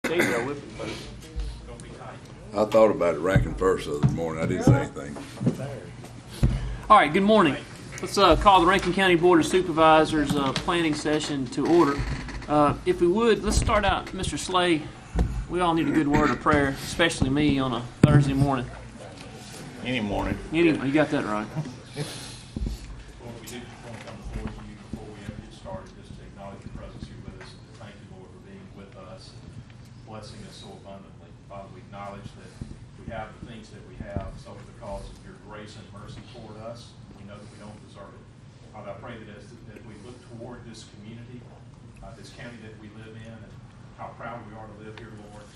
There you go, whip it. I thought about it ranking first the other morning. I didn't say anything. All right, good morning. Let's call the Rankin County Board of Supervisors planning session to order. If we would, let's start out, Mr. Slay. We all need a good word of prayer, especially me on a Thursday morning. Any morning. You got that right. Lord, we do want to come before you before we ever get started, just to acknowledge your presence here with us, and to thank you, Lord, for being with us, blessing us so abundantly. Father, we acknowledge that we have the things that we have solely because of your grace and mercy toward us. We know that we don't deserve it. Father, I pray that as we look toward this community, this county that we live in, and how proud we are to live here, Lord,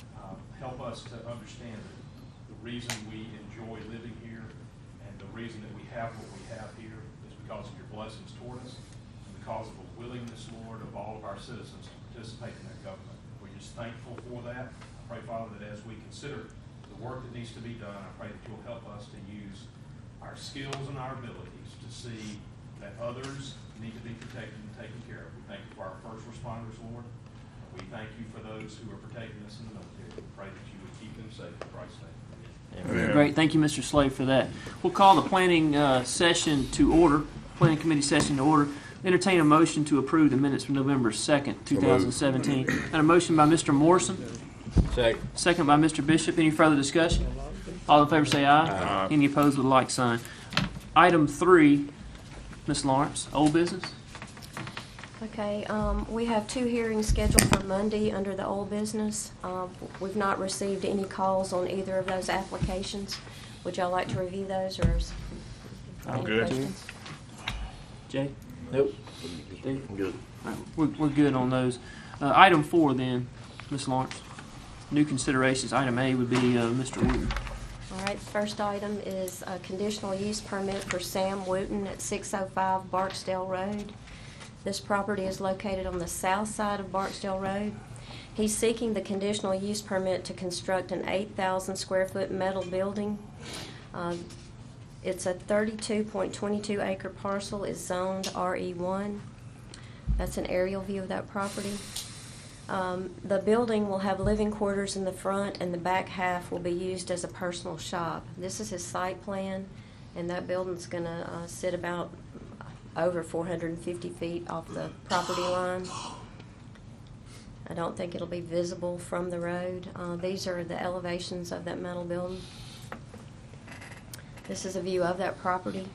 help us to understand that the reason we enjoy living here and the reason that we have what we have here is because of your blessings toward us and because of a willingness, Lord, of all of our citizens to participate in that government. We're just thankful for that. I pray, Father, that as we consider the work that needs to be done, I pray that you'll help us to use our skills and our abilities to see that others need to be protected and taken care of. We thank you for our first responders, Lord. We thank you for those who are protecting us in the military. We pray that you would keep them safe in Christ's name. Amen. Great, thank you, Mr. Slay, for that. We'll call the planning session to order, planning committee session to order. Entertain a motion to approve the minutes from November 2nd, 2017. And a motion by Mr. Morrison. Second. Second by Mr. Bishop. Any further discussion? All in favor say aye. Aye. Any opposed with a like sign. Item 3, Ms. Lawrence, old business. Okay, we have 2 hearings scheduled for Monday under the old business. We've not received any calls on either of those applications. Would y'all like to review those, or is any good. questions? Jay? Nope. Steve? I'm good. All right, we're good on those. Item 4 then, Ms. Lawrence. New considerations. Item A would be Mr. Wooten. All right, first item is a conditional use permit for Sam Wooten at 605 Barksdale Road. This property is located on the south side of Barksdale Road. He's seeking the conditional use permit to construct an 8,000 square foot metal building. It's a 32.22 acre parcel. It's zoned RE1. That's an aerial view of that property. The building will have living quarters in the front, and the back half will be used as a personal shop. This is his site plan, and that building's going to sit about over 450 feet off the property line. I don't think it'll be visible from the road. These are the elevations of that metal building. This is a view of that property.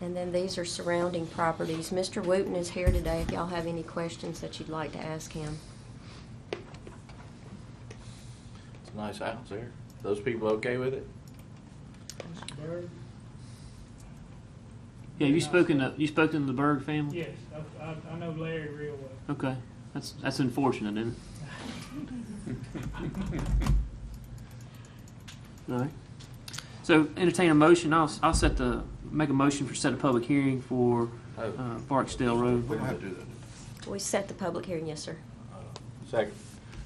And then these are surrounding properties. Mr. Wooten is here today if y'all have any questions that you'd like to ask him. It's a nice house there. Those people okay with it? Yeah, you spoken to the Berg family? Yes, I know Larry real well. Okay, that's unfortunate, isn't it? All right. So entertain a motion. I'll make a motion for set a public hearing for Barksdale Road. We don't have to do that. We set the public hearing, yes, sir. Second.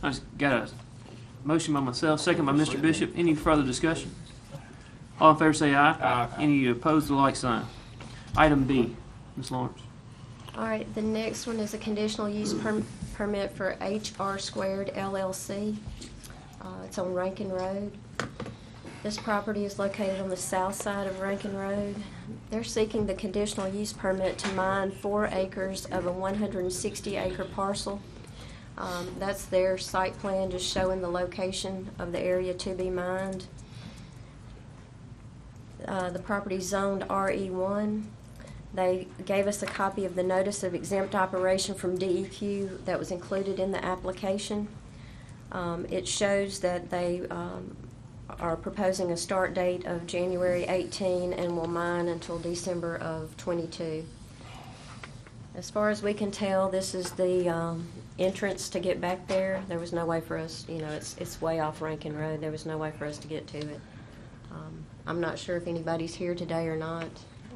I just got a motion by myself, second by Mr. Bishop. Any further discussion? All in favor say aye. Aye. Any opposed, the like sign. Item B, Ms. Lawrence. All right, the next one is a conditional use permit for HR Squared LLC. It's on Rankin Road. This property is located on the south side of Rankin Road. They're seeking the conditional use permit to mine 4 acres of a 160-acre parcel. That's their site plan, just showing the location of the area to be mined. The property is zoned RE1. They gave us a copy of the notice of exempt operation from DEQ that was included in the application. It shows that they are proposing a start date of January 18 and will mine until December of 22. As far as we can tell, this is the entrance to get back there. There was no way for us, it's way off Rankin Road. There was no way for us to get to it. I'm not sure if anybody's here today or not,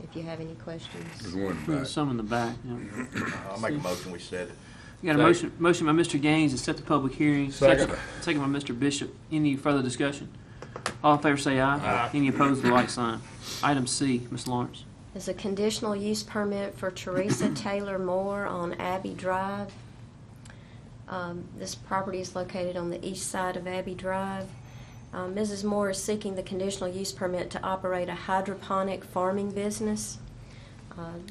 if you have any questions. There's one in the There's back. some in the back. Yeah. I'll make a motion, we set it. You got a motion by Mr. Gaines to set the public hearing. Second. Second by Mr. Bishop. Any further discussion? All in favor say aye. Aye. Any opposed, the like sign. Item C, Ms. Lawrence. Is a conditional use permit for Teresa Taylor Moore on Abbey Drive. This property is located on the east side of Abbey Drive. Mrs. Moore is seeking the conditional use permit to operate a hydroponic farming business.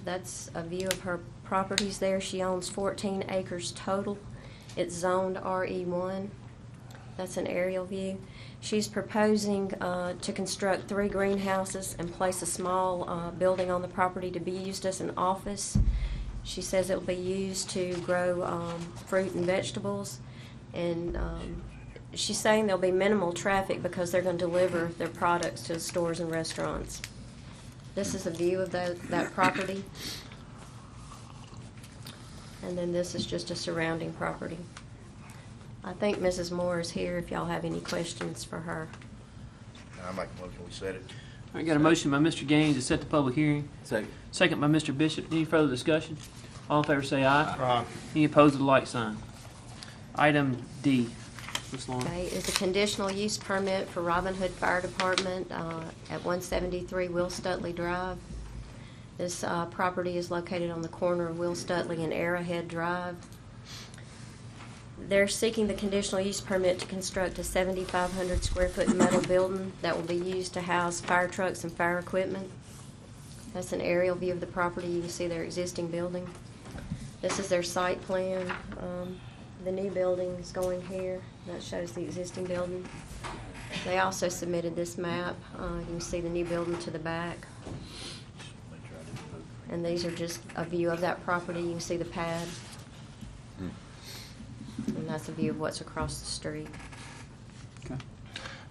That's a view of her properties there. She owns 14 acres total. It's zoned RE1. That's an aerial view. She's proposing to construct 3 greenhouses and place a small building on the property to be used as an office. She says it will be used to grow fruit and vegetables, and she's saying there'll be minimal traffic because they're going to deliver their products to the stores and restaurants. This is a view of that property, and then this is just a surrounding property. I think Mrs. Moore is here if y'all have any questions for her. I make a motion, we set it. All right, got a motion by Mr. Gaines to set the public hearing. Second. Second by Mr. Bishop. Any further discussion? All in favor say aye. Aye. Any opposed with a like sign. Item D. Ms. Lawrence. Okay, is a conditional use permit for Robin Hood Fire Department at 173 Will Stutley Drive. This property is located on the corner of Will Stutley and Arrowhead Drive. They're seeking the conditional use permit to construct a 7,500 square foot metal building that will be used to house fire trucks and fire equipment. That's an aerial view of the property. You can see their existing building. This is their site plan. The new building is going here. That shows the existing building. They also submitted this map. You can see the new building to the back. And these are just a view of that property. You can see the pad. And that's a view of what's across the street.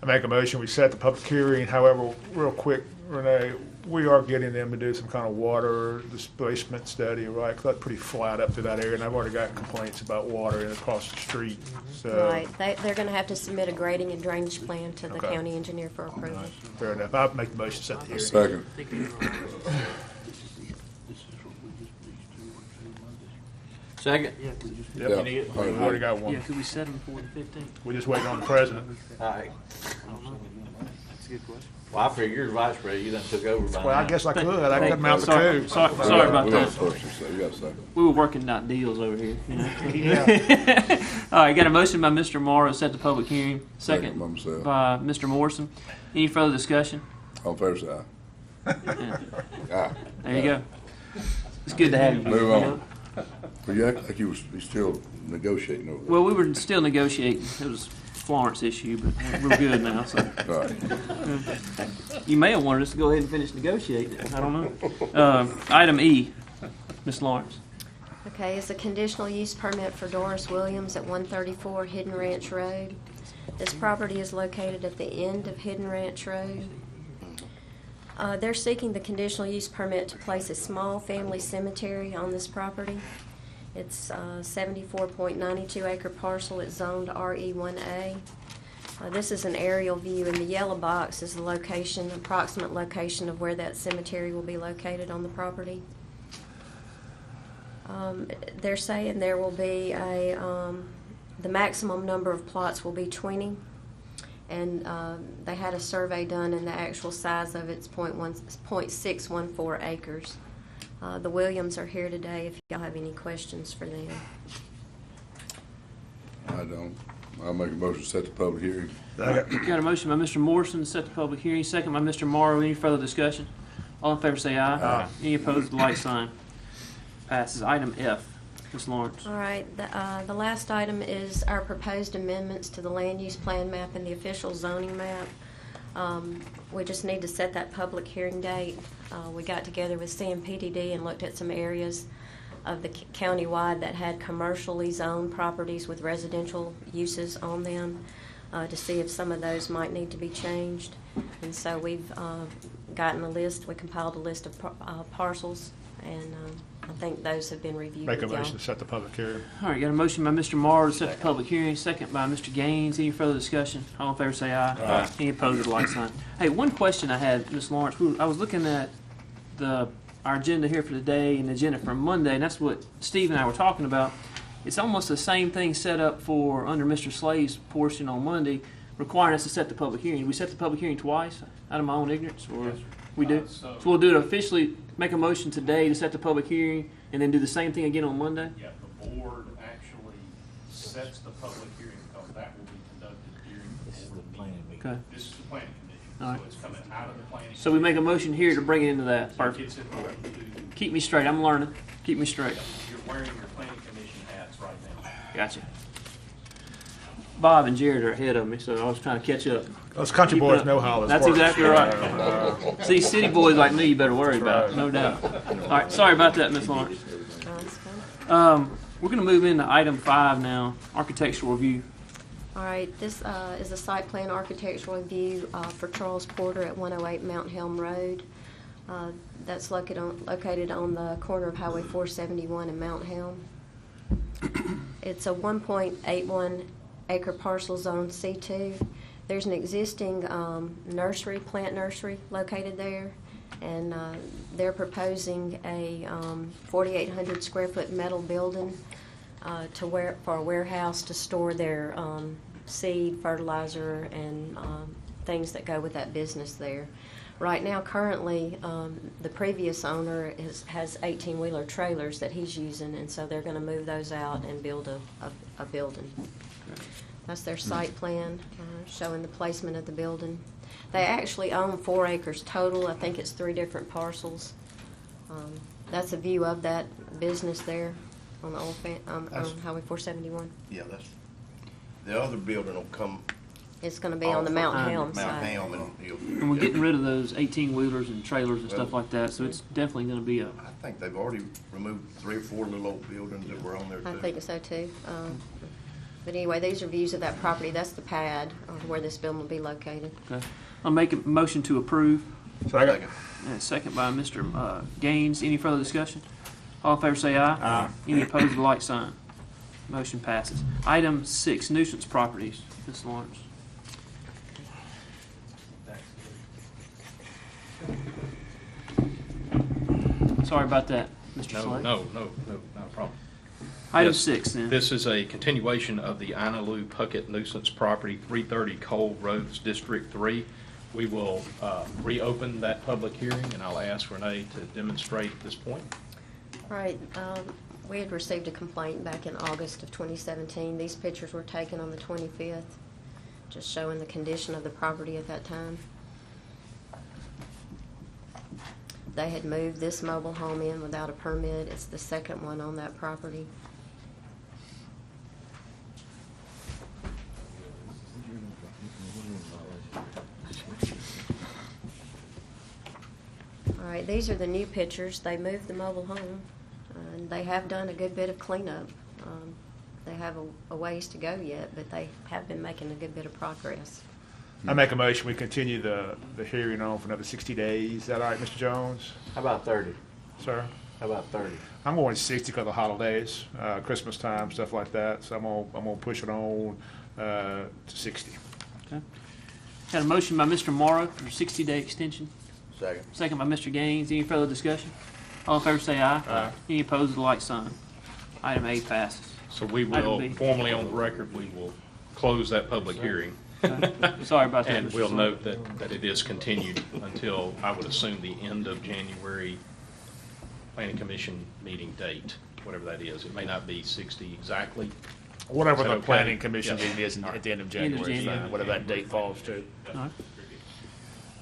I make a motion, we set the public hearing. However, real quick, Renee, we are getting them to do some kind of water displacement study, right? 'Cause that's pretty flat up to that area, and I've already got complaints about water across the street, so. Right. They're going to have to submit a grading and drainage plan to the Okay. county engineer for approval. Fair enough. I'll make the motion, set the hearing. Second. Second. Yep. Yeah. We've already got Yeah, one. could we set them for the 15th? We're just waiting on the president. All right. That's a good question. Well, I figure you're the vice president, you done took over by now. Well, I guess I could. I could mount the Sorry, coup. sorry about We got that. a first and second. We got a second. We were working out deals over here. You know? Yeah. All right, got a motion by Mr. Morrow to set the public hearing. Second by myself. by Mr. Morrison. Any further discussion? All in favor say aye. Aye. There you go. It's good to have you. Move you on. know? Well, you act like you was still negotiating over there. Well, we were still negotiating. It was Florence issue, but we're good now. So All right. you may have wanted us to go ahead and finish negotiating. I don't know. Item E, Ms. Lawrence. Okay, it's a conditional use permit for Doris Williams at 134 Hidden Ranch Road. This property is located at the end of Hidden Ranch Road. They're seeking the conditional use permit to place a small family cemetery on this property. It's a 74.92 acre parcel. It's zoned RE1A. This is an aerial view, and the yellow box is the location, approximate location of where that cemetery will be located on the property. They're saying there will be the maximum number of plots will be 20. And they had a survey done, and the actual size of it's 0.614 acres. The Williams are here today if y'all have any questions for them. I don't. I'll make a motion to set the public hearing. Got a motion by Mr. Morrison to set the public hearing. Second by Mr. Morrow. Any further discussion? All in favor say aye. Aye. Any opposed, the like sign. Passes. Item F, Ms. Lawrence. All right, the last item is our proposed amendments to the land use plan map and the official zoning map. We just need to set that public hearing date. We got together with CMPDD and looked at some areas of the county-wide that had commercially zoned properties with residential uses on them to see if some of those might need to be changed. And so we've gotten a list, we compiled a list of parcels, and I think those have been reviewed. Make a with y'all. motion to set the public hearing. All right, got a motion by Mr. Morrow to set the public hearing. Second by Mr. Gaines. Any further discussion? All in favor say aye. Aye. Any opposed, the like sign. Hey, one question I had, Ms. Lawrence. I was looking at our agenda here for today and the agenda for Monday, and that's what Steve and I were talking about. It's almost the same thing set up for under Mr. Slade's portion on Monday, requiring us to set the public hearing. We set the public hearing twice out of my own ignorance, or Yes, sir. we do? So So we'll do it officially, make a motion today to set the public hearing, and then do the same thing again on Monday? yeah, the board actually sets the public hearing, because that will be conducted during the This is the board planning meeting. meeting. Okay. This is the planning commission, All right. so it's coming out of the planning. So we make a motion here to bring it into that. So it Perfect. gets important to, Keep me straight. I'm learning. Keep me straight. you're wearing your planning commission hats right now. Gotcha. Bob and Jared are ahead of me, so I was trying to catch up. Those country Keep it boys up. know how this That's works. exactly right. See, city boys like me, you better worry about, no doubt. All right, sorry about that, Miss Lawrence. That's fine. We're going to move into item 5 now, architectural review. All right, this is a site plan architectural review for Charles Porter at 108 Mount Helm Road. That's located on the corner of Highway 471 and Mount Helm. It's a 1.81 acre parcel zone C2. There's an existing plant nursery located there, and they're proposing a 4,800 square foot metal building for a warehouse to store their seed, fertilizer, and things that go with that business there. Right now, currently, the previous owner has 18-wheeler trailers that he's using, and so they're going to move those out and build a building. That's their site plan, showing the placement of the building. They actually own 4 acres total. I think it's 3 different parcels. That's a view of that business there on the on Highway 471. Yeah, that's, the other building will come. It's going to be on the Mount Helm Mount side. Helm and And we're getting rid of those 18-wheelers and trailers and stuff like that, so it's definitely going to be a, I think they've already removed 3 or 4 little old buildings that were on there too. I think so too. But anyway, these are views of that property. That's the pad where this building will be located. okay. I'll make a motion to approve. Second. And second by Mr. Gaines. Any further discussion? All in favor say aye. Aye. Any opposed, the like sign. Motion passes. Item 6, nuisance properties. Ms. Lawrence. Sorry about that, Mr. No, Slade. not a problem. Item Yes, 6 then. This is a continuation of the Inaloo Puckett nuisance property, 330 Cole Roads, District 3. We will reopen that public hearing, and I'll ask Renee to demonstrate at this point. All right. We had received a complaint back in August of 2017. These pictures were taken on the 25th, just showing the condition of the property at that time. They had moved this mobile home in without a permit. It's the second one on that property. All right, these are the new pictures. They moved the mobile home, and they have done a good bit of cleanup. They have a ways to go yet, but they have been making a good bit of progress. I make a motion, we continue the hearing on for another 60 days. Is that all right, Mr. Jones? How about 30? Sir? How about 30? I'm going 60 because of the holidays, Christmas time, stuff like that. So I'm gonna push it on to 60. Okay. Got a motion by Mr. Morrow for a 60-day extension. Second. Second by Mr. Gaines. Any further discussion? All in favor say aye. Aye. Any opposed, the like sign. Item A passes. So we Item will, B. formally on the record, we will close that public hearing. Okay. Sorry about that, And Mr. we'll Slade. note that it is continued until, I would assume, the end of January Planning Commission meeting date, whatever that is. It may not be 60 exactly. Whatever Is that the okay? planning commission Yeah. meeting is at the end of End of January, is January. fine, whatever that date falls to. All right.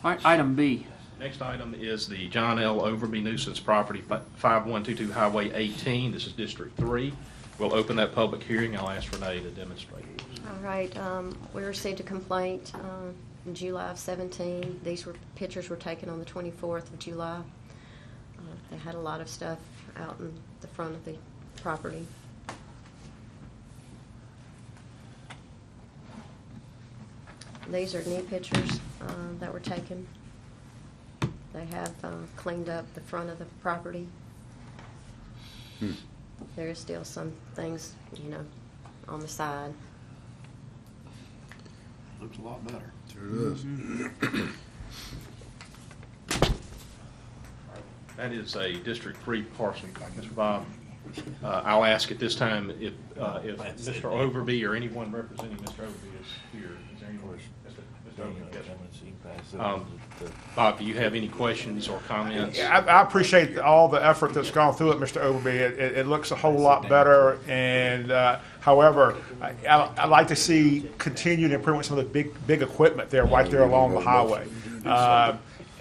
All right, item B. Next item is the John L. Overby nuisance property, 5122 Highway 18. This is District 3. We'll open that public hearing. I'll ask Renee to demonstrate. All right, we received a complaint in July of 17. Pictures were taken on the 24th of July. They had a lot of stuff out in the front of the property. These are new pictures that were taken. They have cleaned up the front of the property. There is still some things, on the side. Looks a lot better. Sure does. That is a District 3 parcel, Mr. Bob. I'll ask at this time if Mr. Overby or anyone representing Mr. Overby is here. Is there anyone? Mr. Bob, do you have any questions or comments? I appreciate all the effort that's gone through it, Mr. Overby. It looks a whole lot better, and however, I'd like to see continued improvements of the big equipment there, right there along the highway.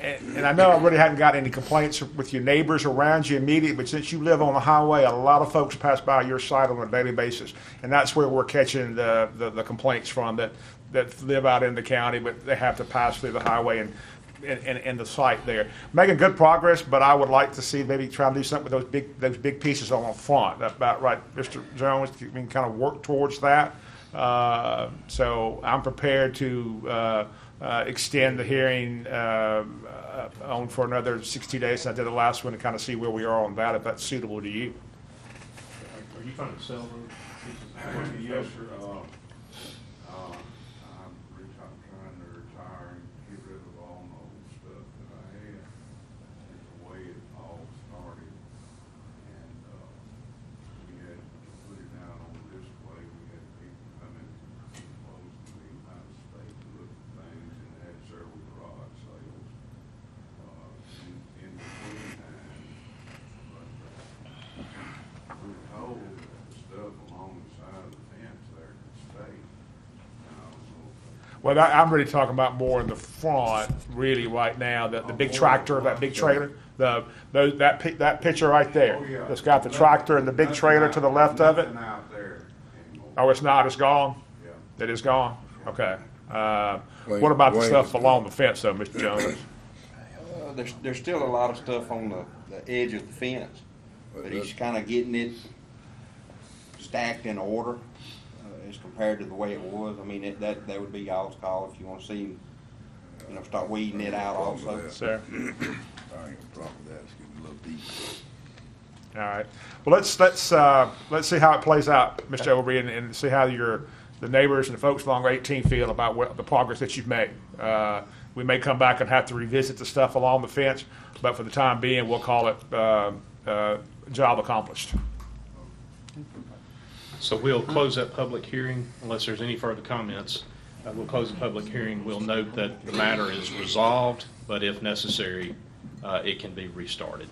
And I know I really hadn't got any complaints with your neighbors around you immediately, but since you live on the highway, a lot of folks pass by your site on a daily basis, and that's where we're catching the complaints from that live out in the county, but they have to pass through the highway and the site there. Making good progress, but I would like to see maybe try and do something with those big pieces on the front. That's about right, Mr. Jones. We can kind of work towards that. So I'm prepared to extend the hearing on for another 60 days. I did the last one to kind of see where we are on that, if that's suitable to you. Are you trying to sell those pieces? Yes, sir. I'm trying to retire and get rid of all my old stuff that I had. It's the way it all started. And we had to put it down on display. We had people come in close to the United States to look at things, and it had several garage sales in between times. But we were told that the stuff along the side of the fence there could stay. Well, I'm really talking about more in the front, really, right now. The big tractor, that big trailer, that picture right there. That's got the tractor and the big trailer to the left of it. Out there anymore. Oh, it's not. It's gone. Yeah. It is gone. Okay. What about the stuff along the fence, though, Mr. Jones? There's still a lot of stuff on the edge of the fence, but he's kind of getting it stacked in order as compared to the way it was. I mean, that would be y'all's call if you want to see him, start weeding it out also. Sir. I ain't got a problem with that. It's getting a little deep. All right. Well, let's see how it plays out, Mr. Overby, and see how the neighbors and the folks along 18 feel about the progress that you've made. We may come back and have to revisit the stuff along the fence, but for the time being, we'll call it job accomplished. So we'll close that public hearing unless there's any further comments. We'll close the public hearing. We'll note that the matter is resolved, but if necessary, it can be restarted.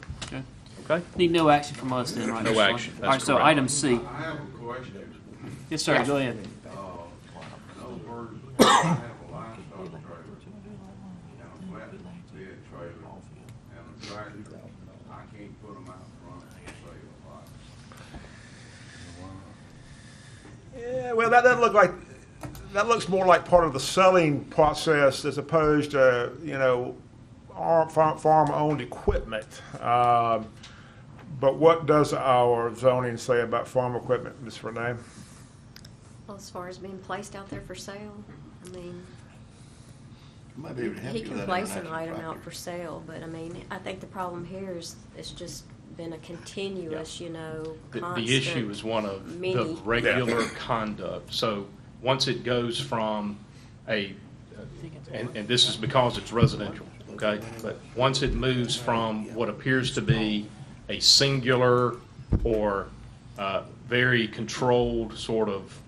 Okay. Need no action from us then, right? No Mr. action. All right, That's so correct. item C. I have a question. Yes, sir, go ahead. Those birds have a livestock trailer and a flat bed trailer and a tractor. I can't put them out front for sale. Yeah, well, that doesn't look like. That looks more like part of the selling process as opposed to farm-owned equipment. But what does our zoning say about farm equipment, Ms. Renee? Well, as far as being placed out there for sale, I mean, Might be able to help he you can with that place an international item property. out for sale, but I mean, I think the problem here is it's just been a continuous, constant. The issue is one of the many- regular conduct. So once it goes from and this is because it's residential, okay? But once it moves from what appears to be a singular or very controlled sort of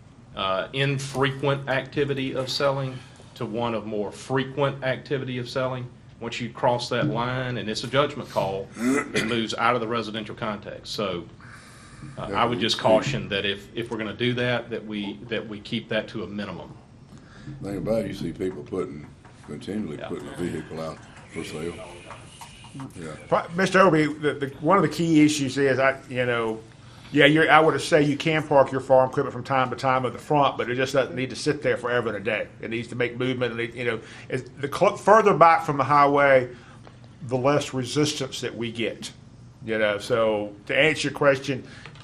infrequent activity of selling to one of more frequent activity of selling, once you cross that line, and it's a judgment call, it moves out of the residential context. So I would just caution that if we're going to do that, that we keep that to a minimum. Thing about it, you see people continually Yeah. putting a vehicle out for sale. Yeah. Mr. Overby, one of the key issues is I would say you can park your farm equipment from time to time at the front, but it just doesn't need to sit there forever and a day. It needs to make movement. And further back from the highway, the less resistance that we get. So to answer your question,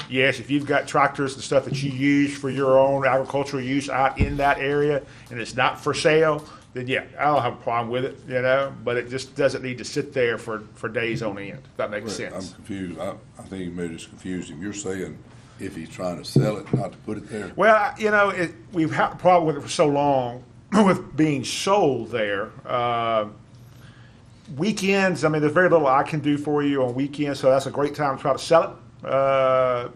yes, if you've got tractors and stuff that you use for your own agricultural use out in that area, and it's not for sale, then yeah, I don't have a problem with it. But it just doesn't need to sit there for days on end. If that makes I'm sense. confused. I think you may have just confused him. You're saying if he's trying to sell it, not to put it there? Well, we've had a problem with it for so long with being sold there. Weekends, I mean, there's very little I can do for you on weekends, so that's a great time to try to sell it.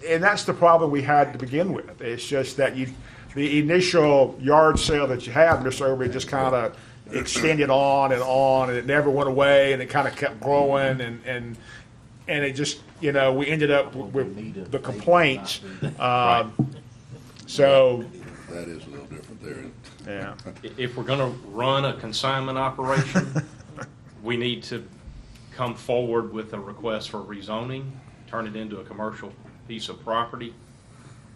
And that's the problem we had to begin with. It's just that the initial yard sale that you had, Mr. Overby, just kind of extended on, and it never went away, and it kind of kept growing, and it just, you know, we ended up with the complaints. So, That is a little different there. yeah. If we're gonna run a consignment operation, we need to come forward with a request for rezoning, turn it into a commercial piece of property,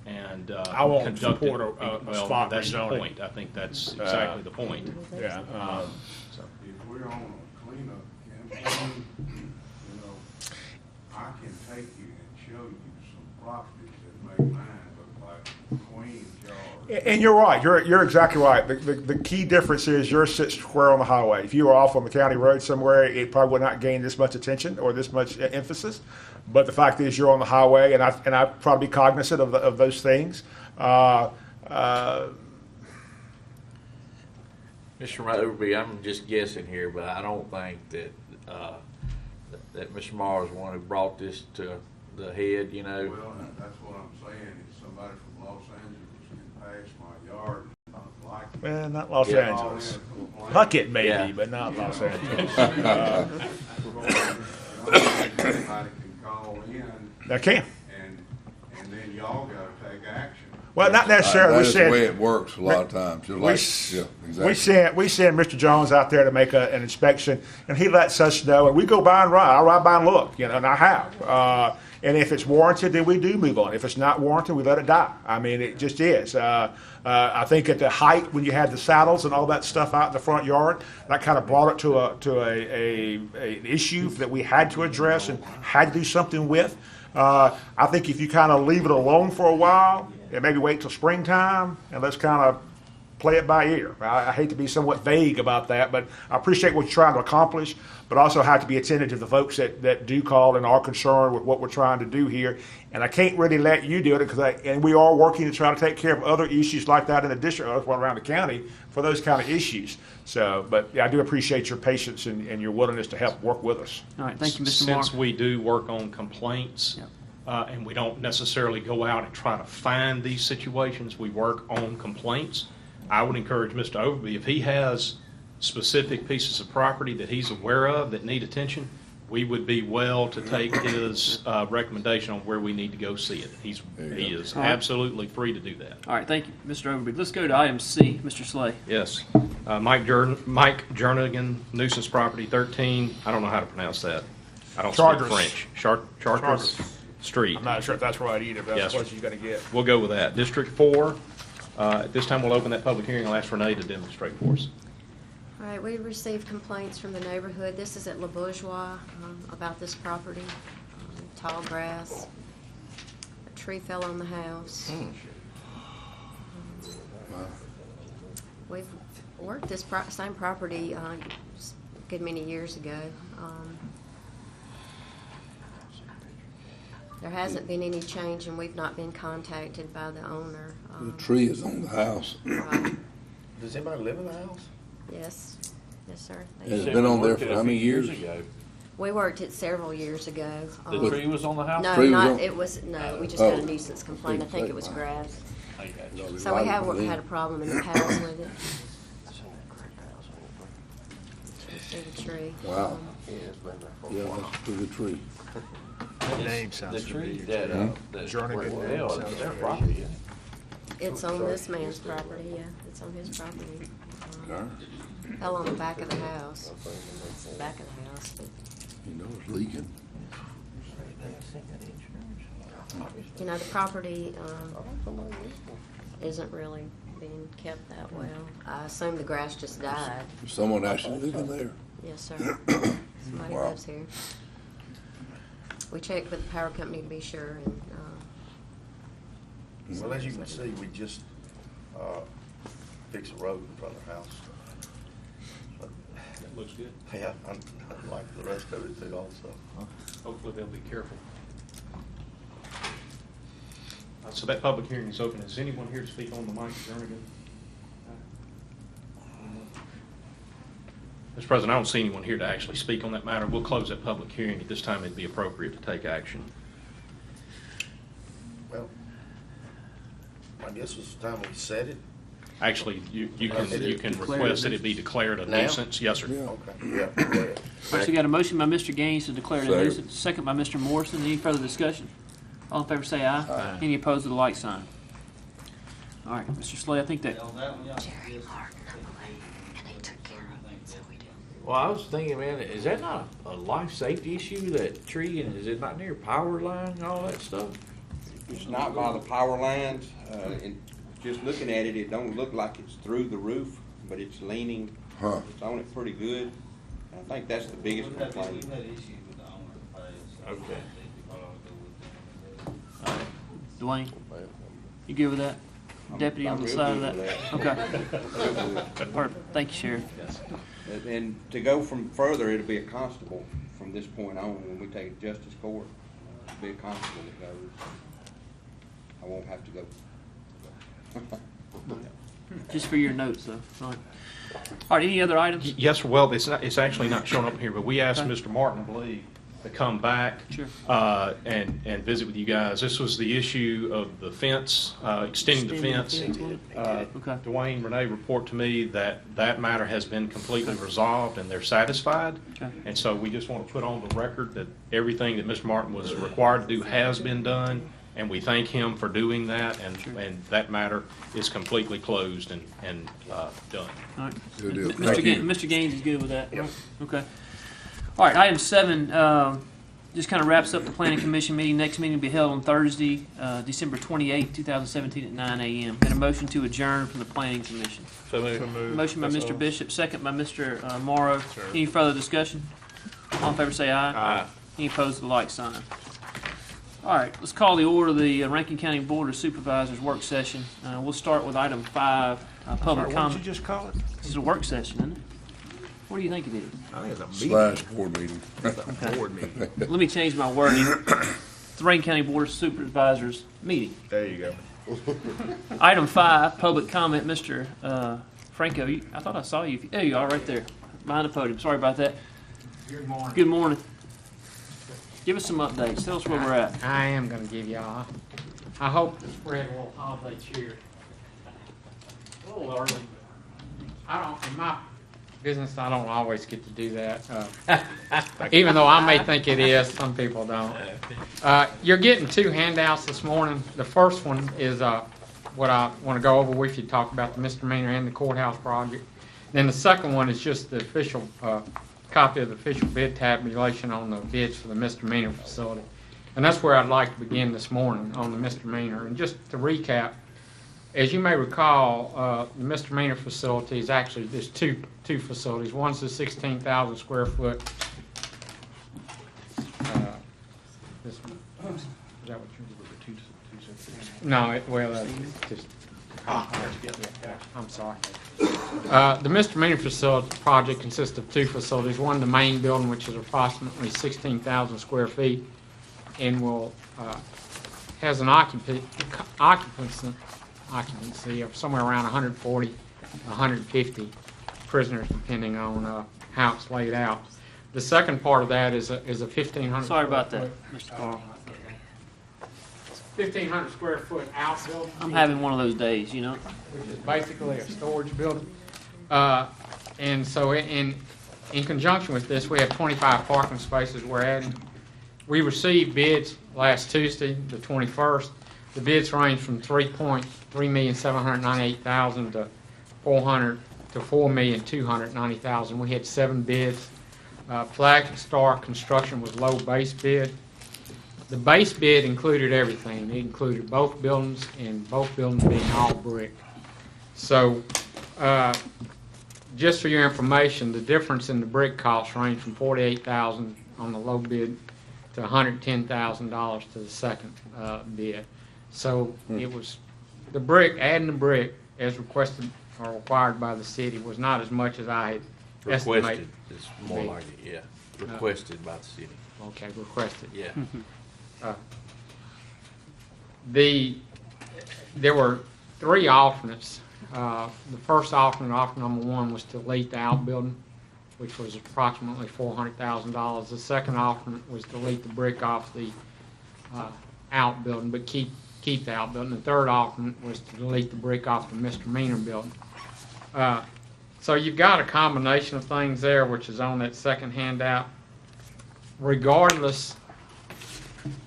and I won't conduct support it. a Well, spot that's the rezoning. point. I think that's exactly the point. Yeah. So, If we're on a cleanup campaign, you know, I can take you and show you some properties that make mine look like Queen's Yard. And you're right. You're exactly right. The key difference is yours sits square on the highway. If you were off on the county road somewhere, it probably would not gain this much attention or this much emphasis. But the fact is, you're on the highway, and I probably be cognizant of those things. Mr. Overby, I'm just guessing here, but I don't think that, that Mr. Morris is the one who brought this to the head, you know. Well, that's what I'm saying, is somebody from Los Angeles can pass my yard and not like it. Well, not Los Yeah. Angeles. Puckett maybe, Yeah. but not Los Angeles. Anybody can call in I can. and then y'all gotta take action. Well, not necessarily. That We is said the way it works a lot of times. Just like, yeah, exactly. we send Mr. Jones out there to make an inspection, and he lets us know, and we go by and ride. I ride by and look, you know, and I have. And if it's warranted, then we do move on. If it's not warranted, we let it die. I mean, it just is. I think at the height when you had the saddles and all that stuff out in the front yard, that kind of brought it to an issue that we had to address and had to do something with. I think if you kind of leave it alone for a while and maybe wait till springtime and let's kind of play it by ear. I hate to be somewhat vague about that, but I appreciate what you're trying to accomplish, but also have to be attentive to the folks that do call and are concerned with what we're trying to do here. And I can't really let you do it and we are working to try to take care of other issues like that in the district, around the county for those kind of issues. So, but yeah, I do appreciate your patience and your willingness to help work with us. All right, thank you, Mr. Moore. Since we do work on complaints, and we don't necessarily go out and try to find these situations, we work on complaints. I would encourage Mr. Overby, if he has specific pieces of property that he's aware of that need attention, we would be well to take his recommendation on where we need to go see it. He is absolutely free to do that. All right, thank you, Mr. Overby. Let's go to item C, Mr. Slay. Yes. Mike Jernigan, nuisance property 13, I don't know how to pronounce that. I don't Chartres. speak French. Chartres Street. I'm not sure if that's right either, but that's Yes, what you're going to get. We'll go with that. District 4, at this time we'll open that public hearing. I'll ask Renee to demonstrate for us. All right, we received complaints from the neighborhood. This is at La Bourgeois, about this property. Tall grass, a tree fell on the house. We've worked this same property a good many years ago. There hasn't been any change, and we've not been contacted by the owner. The tree is on the house. Right. Does anybody live in the house? Yes, yes, sir. It's been on there for how many years? We worked it several years ago. The tree was on the house? No, Tree was not, on- it was, no, we just had Oh. a nuisance complaint. I think it was grass. I got you. So we have had a problem in the past with it. You see the tree. Wow. Yeah, that's a pretty tree. Name The sounds tree familiar. that, Jernigan well, name it's sounds their familiar. property, isn't it? It's on this man's property, yeah, it's on his property. Darn. Fell on the back of the house. It's the back of the house. You know it's leaking. You know, the property, isn't really being kept that well. I assume the grass just died. There's someone actually living there. Yes, sir. Somebody Wow. lives here. We checked with the power company to be sure, and, Well, as you can see, we just, fixed a road in front of the house. But, That looks good. yeah, I like the rest of it too also. Hopefully they'll be careful. So that public hearing is open. Is anyone here to speak on the Mike Jernigan? Mr. President, I don't see anyone here to actually speak on that matter. We'll close that public hearing. At this time, it'd be appropriate to take action. Well, I guess it's time we set it. Actually, you can Declare request it that it be declared a Now? nuisance. Yes, sir. Okay, yeah, go ahead. All right, so we got a motion by Mr. Gaines to declare it a Second. nuisance, second by Mr. Morrison. Any further discussion? All in favor say aye. Aye. Any opposed with a like sign. All right, Mr. Slay, I think that, Well, I was thinking, man, is that not a life safety issue, that tree, and is it not near power line and all that stuff? It's not by the power lines, and just looking at it, it don't look like it's through the roof, but it's leaning, Huh. it's on it pretty good. And I think that's the biggest complaint. Okay. Dwayne, you good with that? Deputy on I'm the real side of good that? with Okay. Perfect. Thank you, Sheriff. And to go from further, it'll be a constable from this point on, when we take it to justice court. It'll be a constable that goes. I won't have to go. Just for your notes, though. All right. All right, any other items? Yes, sir. Well, it's actually not showing up here, but we asked Okay. Mr. Martin, I believe, to come back Sure. and visit with you guys. This was the issue of the fence, extending the fence. Okay. Dwayne, Renee report to me that that matter has been completely resolved and they're satisfied. Okay. And so we just want to put on the record that everything that Mr. Martin was required to do has been done, and we thank him for doing that, and that matter is completely closed and done. All right. Good deal. Mr. Thank you. Mr. Gaines is good with that? Yep. Okay. All right, item 7, just kind of wraps up the planning commission meeting. Next meeting will be held on Thursday, December 28, 2017 at 9 a.m. And a motion to adjourn from the planning commission. So moved. Motion by Mr. Bishop, second by Mr. Morrow. Any further discussion? All in favor say aye. Aye. Any opposed with the like sign. All right, let's call the order of the Rankin County Board of Supervisors work session. We'll start with item 5, public What did you comment. just call it? This is a work session, isn't it? What do you think it is? I think it's a Slash board meeting. board meeting. Let me change my wording. It's the Rankin County Board of Supervisors meeting. There you go. Item 5, public comment. Mr. Franco, I thought I saw you. There you are, right there, behind the podium. Sorry about that. Good morning. Good morning. Give us some updates. Tell us where we're at. I am gonna give y'all, I hope to spread a little holiday cheer. A little early. I don't, in my business, I don't always get to do that. Even though I may think it is, some people don't. You're getting 2 handouts this morning. The first one is what I want to go over with you, talk about the misdemeanor and the courthouse project. Then the second one is just the official copy of the official bid tabulation on the bids for the misdemeanor facility. And that's where I'd like to begin this morning, on the misdemeanor. And just to recap, as you may recall, the misdemeanor facility is actually, there's two facilities. One's the 16,000 square foot. This one. Is that what you're? No, just. I'm sorry. The misdemeanor facility project consists of 2 facilities. One, the main building, which is approximately 16,000 square feet, and will has an occupancy of somewhere around 140, 150 prisoners, depending on how it's laid out. The second part of that is a 1,500. Sorry about that, Mr. Carl. 1,500 square foot outbuilding. I'm having one of those days, you know. Which is basically a storage building. And so in conjunction with this, we have 25 parking spaces we're adding. We received bids last Tuesday, the 21st. The bids range from $3,798,000 to $4,290,000. We had 7 bids. Flag Star Construction was low base bid. The base bid included everything. It included both buildings, and both buildings being all brick. So, just for your information, the difference in the brick costs range from $48,000 on the low bid to $110,000 to the second bid. So it was the brick, adding the brick as requested or required by the city was not as much as I had Requested, estimated. it's more like it, yeah. Requested by the city, Okay, requested. yeah. There were 3 alternates. The first alternate, alternate number 1, was to delete the outbuilding, which was approximately $400,000. The second alternate was to delete the brick off the outbuilding, but keep keep the outbuilding. The third alternate was to delete the brick off the misdemeanor building. So you've got a combination of things there, which is on that second handout. Regardless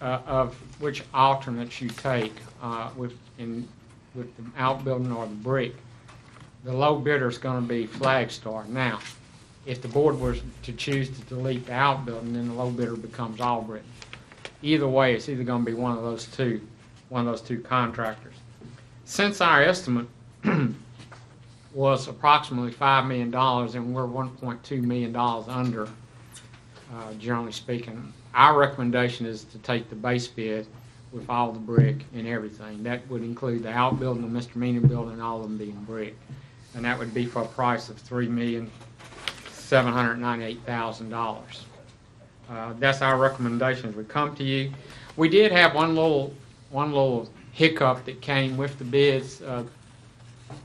of which alternates you take with the outbuilding or the brick, the low bidder is going to be Flagstar. Now, if the board was to choose to delete the outbuilding, then the low bidder becomes Albritton. Either way, it's either going to be one of those two contractors. Since our estimate was approximately $5 million and we're $1.2 million under, generally speaking, our recommendation is to take the base bid with all the brick and everything. That would include the outbuilding, the misdemeanor building, and all of them being brick. And that would be for a price of $3,798,000. That's our recommendation as we come to you. We did have one little hiccup that came with the bids.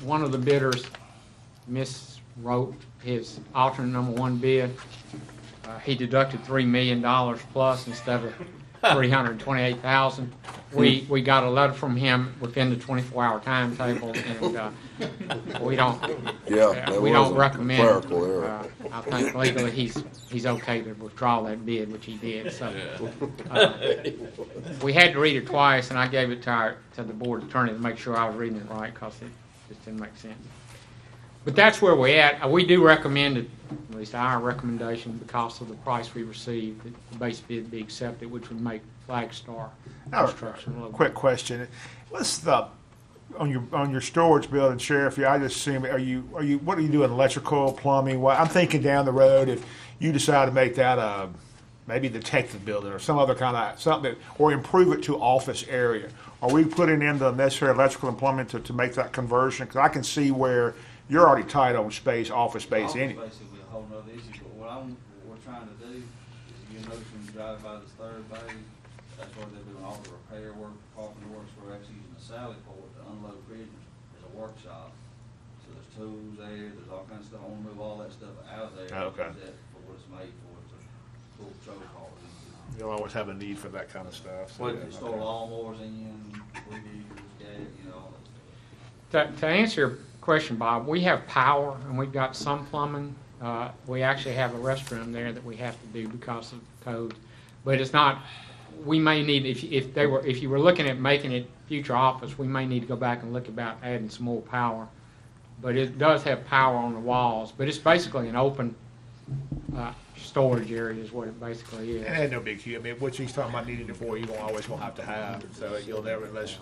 One of the bidders miswrote his alternate number one bid. He deducted $3 million plus instead of $328,000. We got a letter from him within the 24-hour timetable, and we don't recommend. Clerical error. I think legally he's okay to withdraw that bid, which he did. So we had to read it twice, and I gave it to the board attorney to make sure I was reading it right, because it just didn't make sense. But that's where we're at. We do recommend it, at least our recommendation, because of the price we received, that the base bid be accepted, which would make Flagstar construction a little Quick question. What's the, on your storage building, Sheriff, I just assume, what are you doing, electrical, plumbing? Well, I'm thinking down the road, if you decide to make that maybe detective building or some other kind of something, or improve it to office area, are we putting in the necessary electrical and plumbing to make that conversion? Because I can see where you're already tight on space, office space anyway. Office space will be a whole nother issue, but what we're trying to do is, you notice when you drive by this third bay, that's where they're doing all the repair work, carpenter works. We're actually using the Sally Port to unload prisoners. There's a workshop, so there's tools there, there's all kinds of stuff. I want to move all that stuff out of there. Okay. Use that for what it's made for. It's a full choke haul. You'll always have a need for that kind of stuff. So, They store lawnmowers in, weed eaters, gas, all that stuff. To answer your question, Bob, we have power and we've got some plumbing. We actually have a restroom there that we have to do because of code, but it's not. We may need, if you were looking at making it future office, we may need to go back and look about adding some more power. But it does have power on the walls. But it's basically an open storage area is what it basically is. And that's no big deal. I mean, what he's talking about needing it for, you always gonna have to have. So you'll never, unless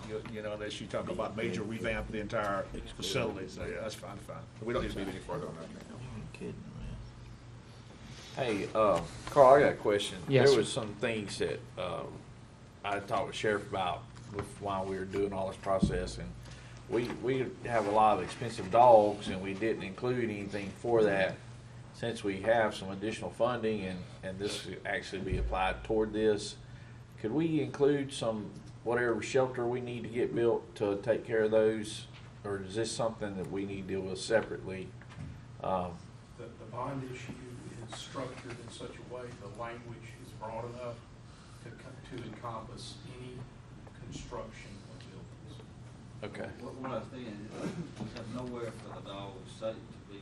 you talk about major revamp of the entire facility. So yeah, that's fine. We don't need to move any further on that. Hey, Carl, I got a question. Yes, There sir. was some things that I talked with Sheriff about while we were doing all this process, and we have a lot of expensive dogs, and we didn't include anything for that. Since we have some additional funding and this could actually be applied toward this, could we include some, whatever shelter we need to get built to take care of those? Or is this something that we need to deal with separately? The bond issue is structured in such a way, the language is broad enough to encompass any construction of buildings. Okay. What I was thinking, we have nowhere for the dogs safe to be.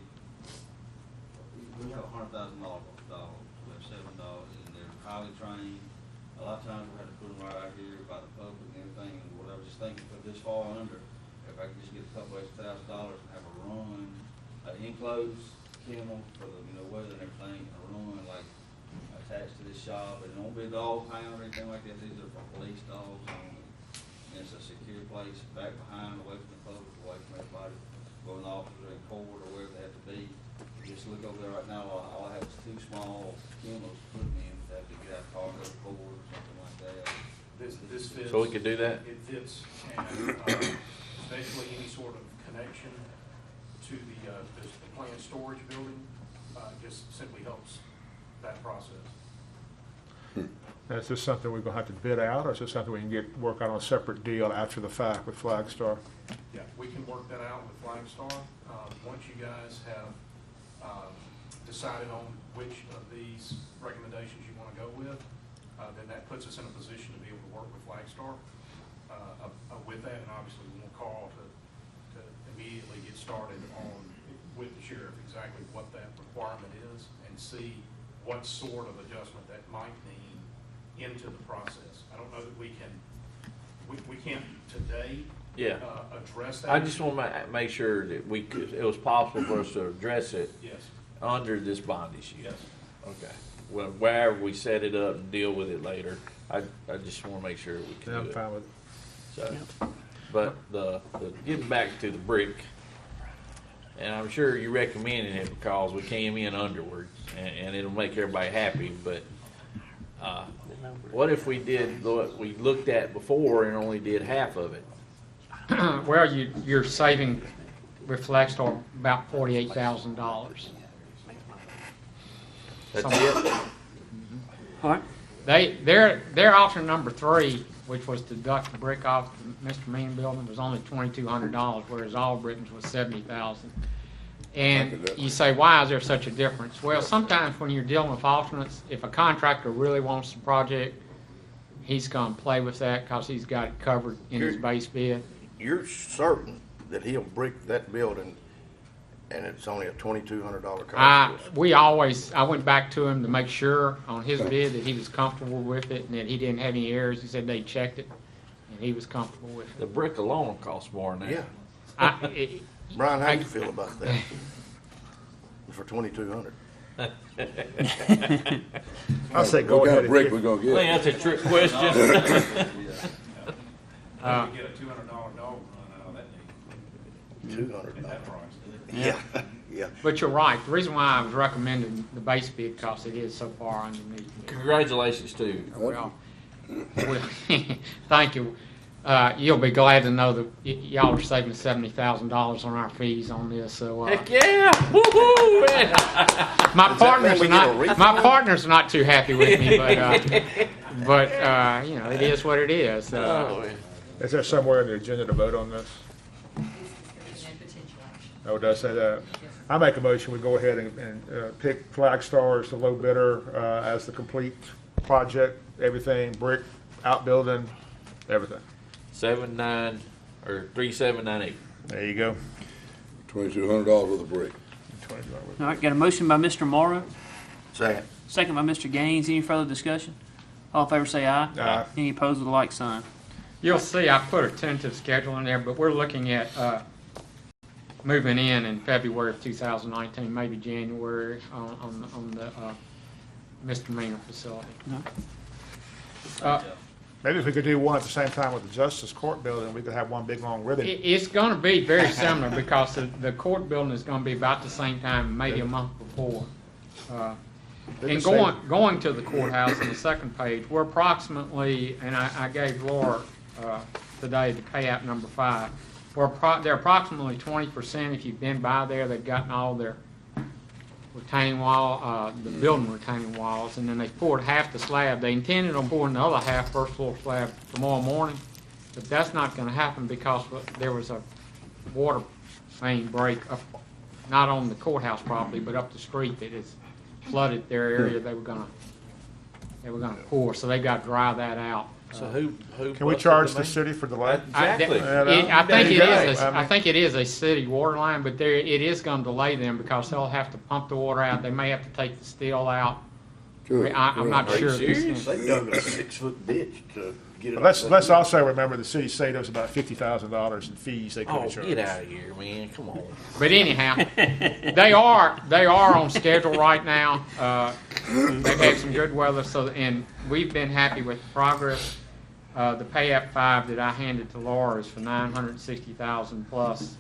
We have $100,000 worth of dogs. We have 7 dogs, and they're highly trained. A lot of times we have to put them right out here by the public and everything, and what I was just thinking, for this fall under, if I could just get a couple extra $1,000 and have a run, an enclosed kennel for the, weather and everything, and a run like attached to this shop. It won't be a dog pound or anything like that. These are for police dogs only. And it's a secure place back behind, away from the public, away from everybody, going to officers or in court or wherever they have to be. Just look over there right now, all I have is 2 small kennels to put them in, to have to get out cargo cord or something like that. This fits. So we could do that? It fits, and especially any sort of connection to the planned storage building, just simply helps that process. Now, is this something we're gonna have to bid out, or is this something we can work out on a separate deal after the fact with Flagstar? Yeah, we can work that out with Flagstar. Once you guys have decided on which of these recommendations you want to go with, then that puts us in a position to be able to work with Flagstar. A obviously we want Carl to immediately get started on, with the sheriff, exactly what that requirement is and see what sort of adjustment that might mean into the process. I don't know that we can't today Yeah. address that. I just want to make sure that it was possible for us to address it Yes, under this bond issue. yes. Okay. Well, wherever we set it up and deal with it later, I just want to make sure we can Yeah, do I'm it. fine with it. So, but the getting back to the brick, and I'm sure you recommended it because we came in underwards, and it'll make everybody happy. But what if we did what we looked at before and only did half of it? Well, your saving reflects on about $48,000. That's Some- it. All right. Their option number 3, which was to deduct the brick off the misdemeanor building, was only $2,200, whereas all Britain's was $70,000. And you say, why is there such a difference? Well, sometimes when you're dealing with alternates, if a contractor really wants the project, he's going to play with that because he's got it covered in his base bid. You're certain that he'll brick that building and it's only a $2,200 cost? I went back to him to make sure on his bid that he was comfortable with it and that he didn't have any errors. He said they checked it and he was comfortable with it. The brick alone will cost more than that. Yeah. Brian, how you feel about that? For $2,200. I say What go kind ahead of brick we and gonna I think get? that's a trick question. We get a $200 dog run out of that thing $200. at that price. Yeah, yeah. But you're right. The reason why I was recommending the base bid because it is so far underneath. Congratulations to you. Well, thank you. You'll be glad to know that y'all are saving $70,000 on our fees on this. So Heck yeah! Woohoo! Man. my mean we get a refund? partners are not too happy with me, but you know it is what it is. Oh, man. is there somewhere in the agenda to vote on this? Oh, it does say that. I make a motion, we go ahead and pick Flagstar as the low bidder as the complete project, everything, brick, outbuilding, everything. 3798. There you go. $2,200 worth of brick. All right, got a motion by Mr. Morrow, Second. second by Mr. Gaines. Any further discussion? All in favor say aye. Aye. Any opposed with a like sign. You'll see I put a tentative schedule in there, but we're looking at moving in February of 2019, maybe January on the misdemeanor facility. Maybe if we could do one at the same time with the Justice Court building, we could have one big long ribbon. It's going to be very similar because the court building is going to be about the same time, maybe a month before. And going to the courthouse on the second page, we're approximately, and I gave Laura today the pay app number 5. They're approximately 20%. If you've been by there, they've gotten all their retaining wall, the building retaining walls, and then they poured half the slab. They intended on pouring the other half first floor slab tomorrow morning, but that's not going to happen because there was a water main break up, not on the courthouse property, but up the street that has flooded their area. They were going to pour, so they got to dry that out. So who Can we busted charge the the main? city for delay? Exactly. I think it There you is. go. I think it is a city water line, but it is going to delay them because they'll have to pump the water out. They may have to take the steel out. Good. I'm not Are you sure. serious? They dug a 6-foot ditch to get it. But let's also remember the city saved us about $50,000 in fees they could Oh, have charged. get out of here, man! Come on. But anyhow, they are on schedule right now. They've had some good weather, and we've been happy with the progress. The pay app 5 that I handed to Laura is for $960,000 plus.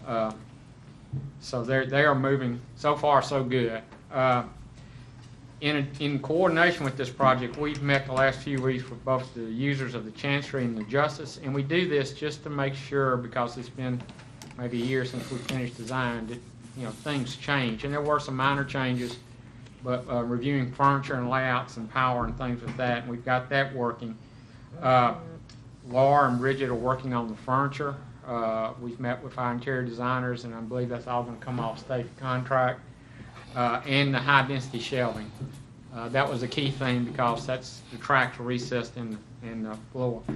So they are moving. So far, so good. In coordination with this project, we've met the last few weeks with both the users of the Chancery and the Justice, and we do this just to make sure, because it's been maybe a year since we finished design, that things change, and there were some minor changes, but reviewing furniture and layouts and power and things like that, and we've got that working. Laura and Bridget are working on the furniture. We've met with our interior designers, and I believe that's all going to come off state contract. And the high-density shelving. That was a key thing because the tracks were recessed in the floor. A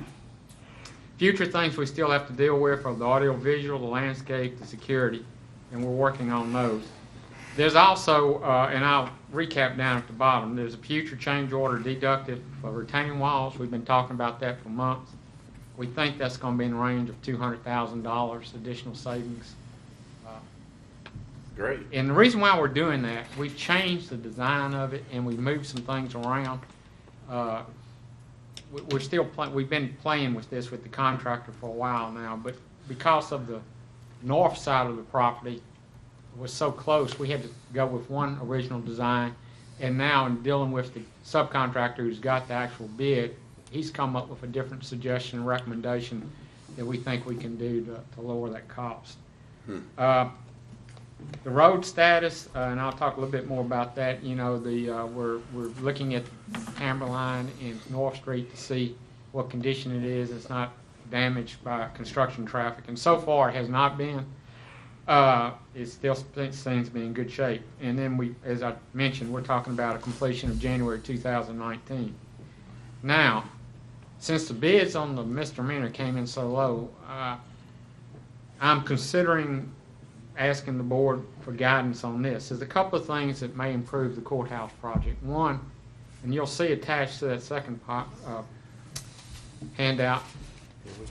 future things we still have to deal with are the audio visual, the landscape, the security, and we're working on those. There's also, and I'll recap down at the bottom, there's a future change order deducted for retaining walls. We've been talking about that for months. We think that's going to be in the range of $200,000 additional savings. Great. And the reason why we're doing that, we've changed the design of it and we moved some things around. We're still we've been playing with this with the contractor for a while now, but because of the north side of the property was so close, we had to go with one original design. And now in dealing with the subcontractor who's got the actual bid, he's come up with a different suggestion and recommendation that we think we can do to lower that cost. The road status, and I'll talk a little bit more about that. You know, we're looking at Timberline and North Street to see what condition it is. It's not damaged by construction traffic, and so far it has not been. It still seems to be in good shape. And then we, as I mentioned, we're talking about a completion of January 2019. Now, since the bids on the misdemeanor came in so low, I'm considering asking the board for guidance on this. There's a couple of things that may improve the courthouse project. One, and you'll see attached to that second handout,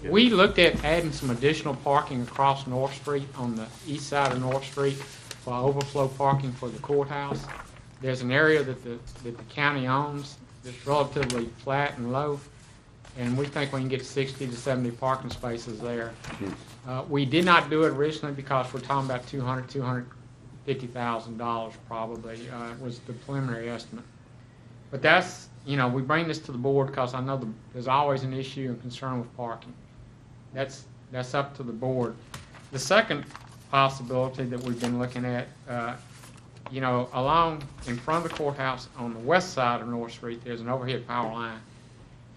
we looked at adding some additional parking across North Street on the east side of North Street for overflow parking for the courthouse. There's an area that the county owns that's relatively flat and low, and we think we can get 60 to 70 parking spaces there. We did not do it originally because we're talking about $250,000 probably. It was the preliminary estimate. But that's, you know, we bring this to the board because I know there's always an issue and concern with parking. That's up to the board. The second possibility that we've been looking at, you know, along in front of the courthouse on the west side of North Street, there's an overhead power line.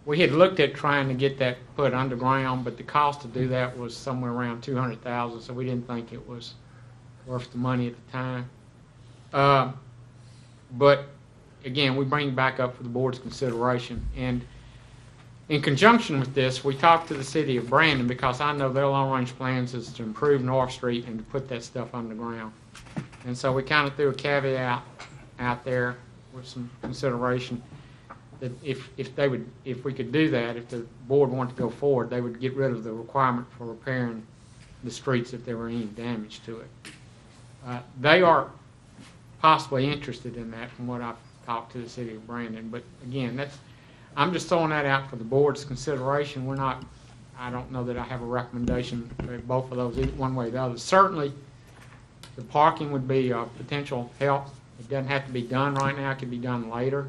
We had looked at trying to get that put underground, but the cost to do that was somewhere around $200,000, so we didn't think it was worth the money at the time. But again, we bring it back up for the board's consideration. And in conjunction with this, we talked to the city of Brandon because I know their long-range plans is to improve North Street and to put that stuff underground. And so we kind of threw a caveat out there with some consideration that if we could do that, if the board wanted to go forward, they would get rid of the requirement for repairing the streets if there were any damage to it. They are possibly interested in that from what I've talked to the city of Brandon, but again, I'm just throwing that out for the board's consideration. I don't know that I have a recommendation for both of those, one way or the other. Certainly, the parking would be a potential help. It doesn't have to be done right now. It can be done later.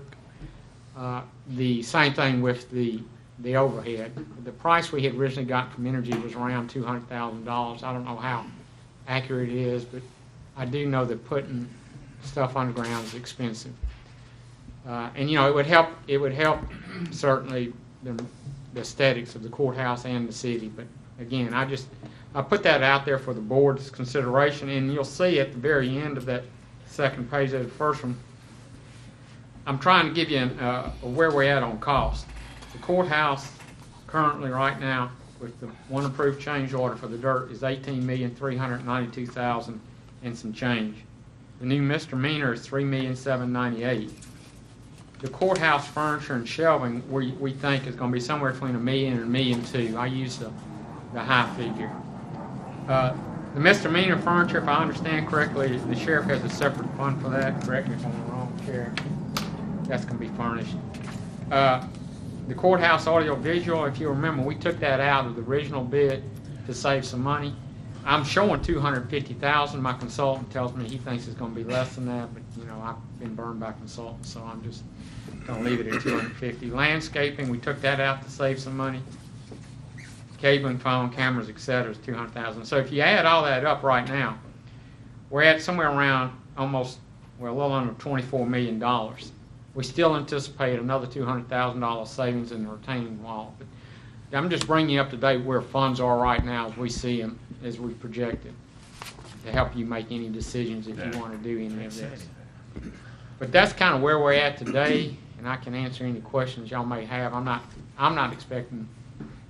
The same thing with the overhead. The price we had originally gotten from Energy was around $200,000. I don't know how accurate it is, but I do know that putting stuff underground is expensive. And you know, it would help certainly the aesthetics of the courthouse and the city. But again, I put that out there for the board's consideration, and you'll see at the very end of that second page of the first one, I'm trying to give you where we're at on cost. The courthouse currently right now with the one approved change order for the dirt is $18,392,000 and some change. The new misdemeanor is $3,798,000. The courthouse furniture and shelving we think is going to be somewhere between $1 million and $1.2 million. I use the high figure. The misdemeanor furniture, if I understand correctly, the sheriff has a separate fund for that. Correct me if I'm wrong, Sheriff. That's going to be furnished. The courthouse audio visual, if you remember, we took that out of the original bid to save some money. I'm showing $250,000. My consultant tells me he thinks it's going to be less than that, but you know, I've been burned by consultants, so I'm just going to leave it at $250,000. Landscaping, we took that out to save some money. Cabling, phone, cameras, etc. is $200,000. So if you add all that up right now, we're at somewhere around a little under $24 million. We still anticipate another $200,000 savings in the retaining wall. But I'm just bringing you up to date where funds are right now as we see them, as we project it, to help you make any decisions if you want to do any of this. But that's kind of where we're at today, and I can answer any questions y'all may have. I'm not expecting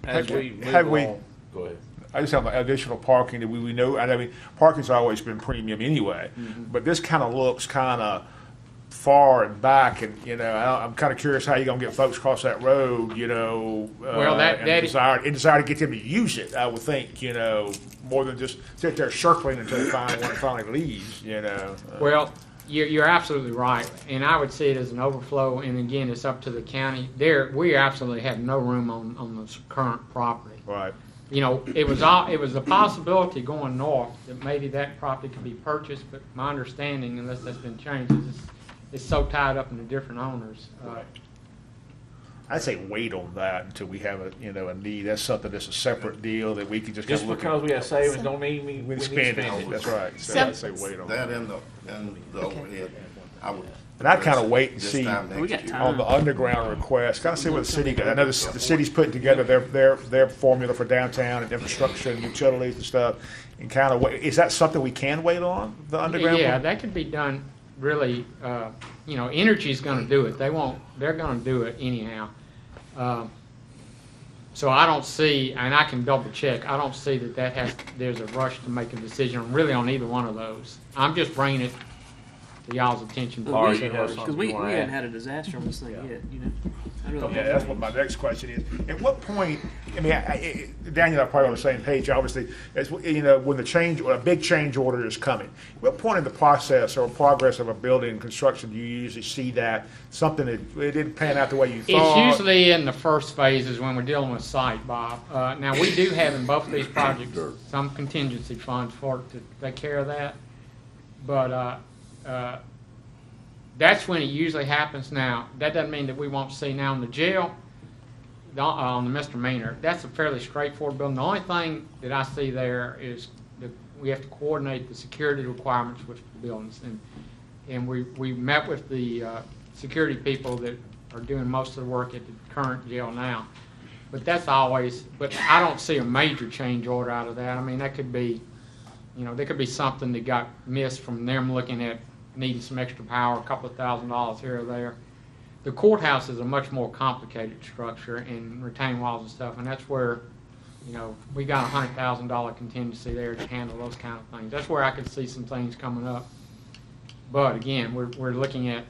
as we move Have we- along, go ahead. I just have additional parking that we know, I mean, parking's always been premium anyway, but this kind of looks kind of far and back, and, you know, I'm kind of curious how you're going to get folks across that road, you know. Well, that desire to get them to use it, I would think, you know, more than just sit there circling until they find one finally leaves, you know. Well, you're absolutely right, and I would see it as an overflow, and again, it's up to the county. We absolutely have no room on this current property. Right. You know, it was a possibility going north that maybe that property could be purchased, but my understanding, unless that's been changed, is it's so tied up in the different owners. I'd say wait on that until we have a need. That's something that's a separate deal that we can just Just kind of because we have savings don't mean we we need to spend spend it. it. That's right. So I'd say wait on That that. and the overhead, I would. And I'd kind of wait and this see time We next got year. time. on the underground request, kind of see what the city does. I know the city's putting together their formula for downtown and infrastructure and utilities and stuff. And kind of wait. Is that something we can wait on, the underground? Yeah, that could be done really, you know, energy's gonna do it. They're gonna do it anyhow. So I don't see, and I can double check, I don't see there's a rush to make a decision really on either one of those. I'm just bringing it to y'all's attention. Or you have Because something we you wanna haven't add? had a disaster on this thing yet, you know. I really Yeah, that's what my next question is. At what point, I mean, Daniel and I are probably on the same page, obviously, as, you know, when a big change order is coming, what point in the process or progress of a building construction do you usually see that, something that it didn't pan out the way you thought? It's usually in the first phases when we're dealing with site, Bob. Now, we do have in both of these projects some contingency funds to take care of that. But that's when it usually happens. Now, that doesn't mean that we won't see now in the jail, on the misdemeanor. That's a fairly straightforward building. The only thing that I see there is that we have to coordinate the security requirements with the buildings. And we met with the security people that are doing most of the work at the current jail now. But but I don't see a major change order out of that. I mean, that could be, you know, there could be something that got missed from them looking at needing some extra power, a couple of $1,000s here or there. The courthouse is a much more complicated structure and retaining walls and stuff, and that's where, you know, we got a $100,000 contingency there to handle those kind of things. That's where I could see some things coming up. But again, we're looking at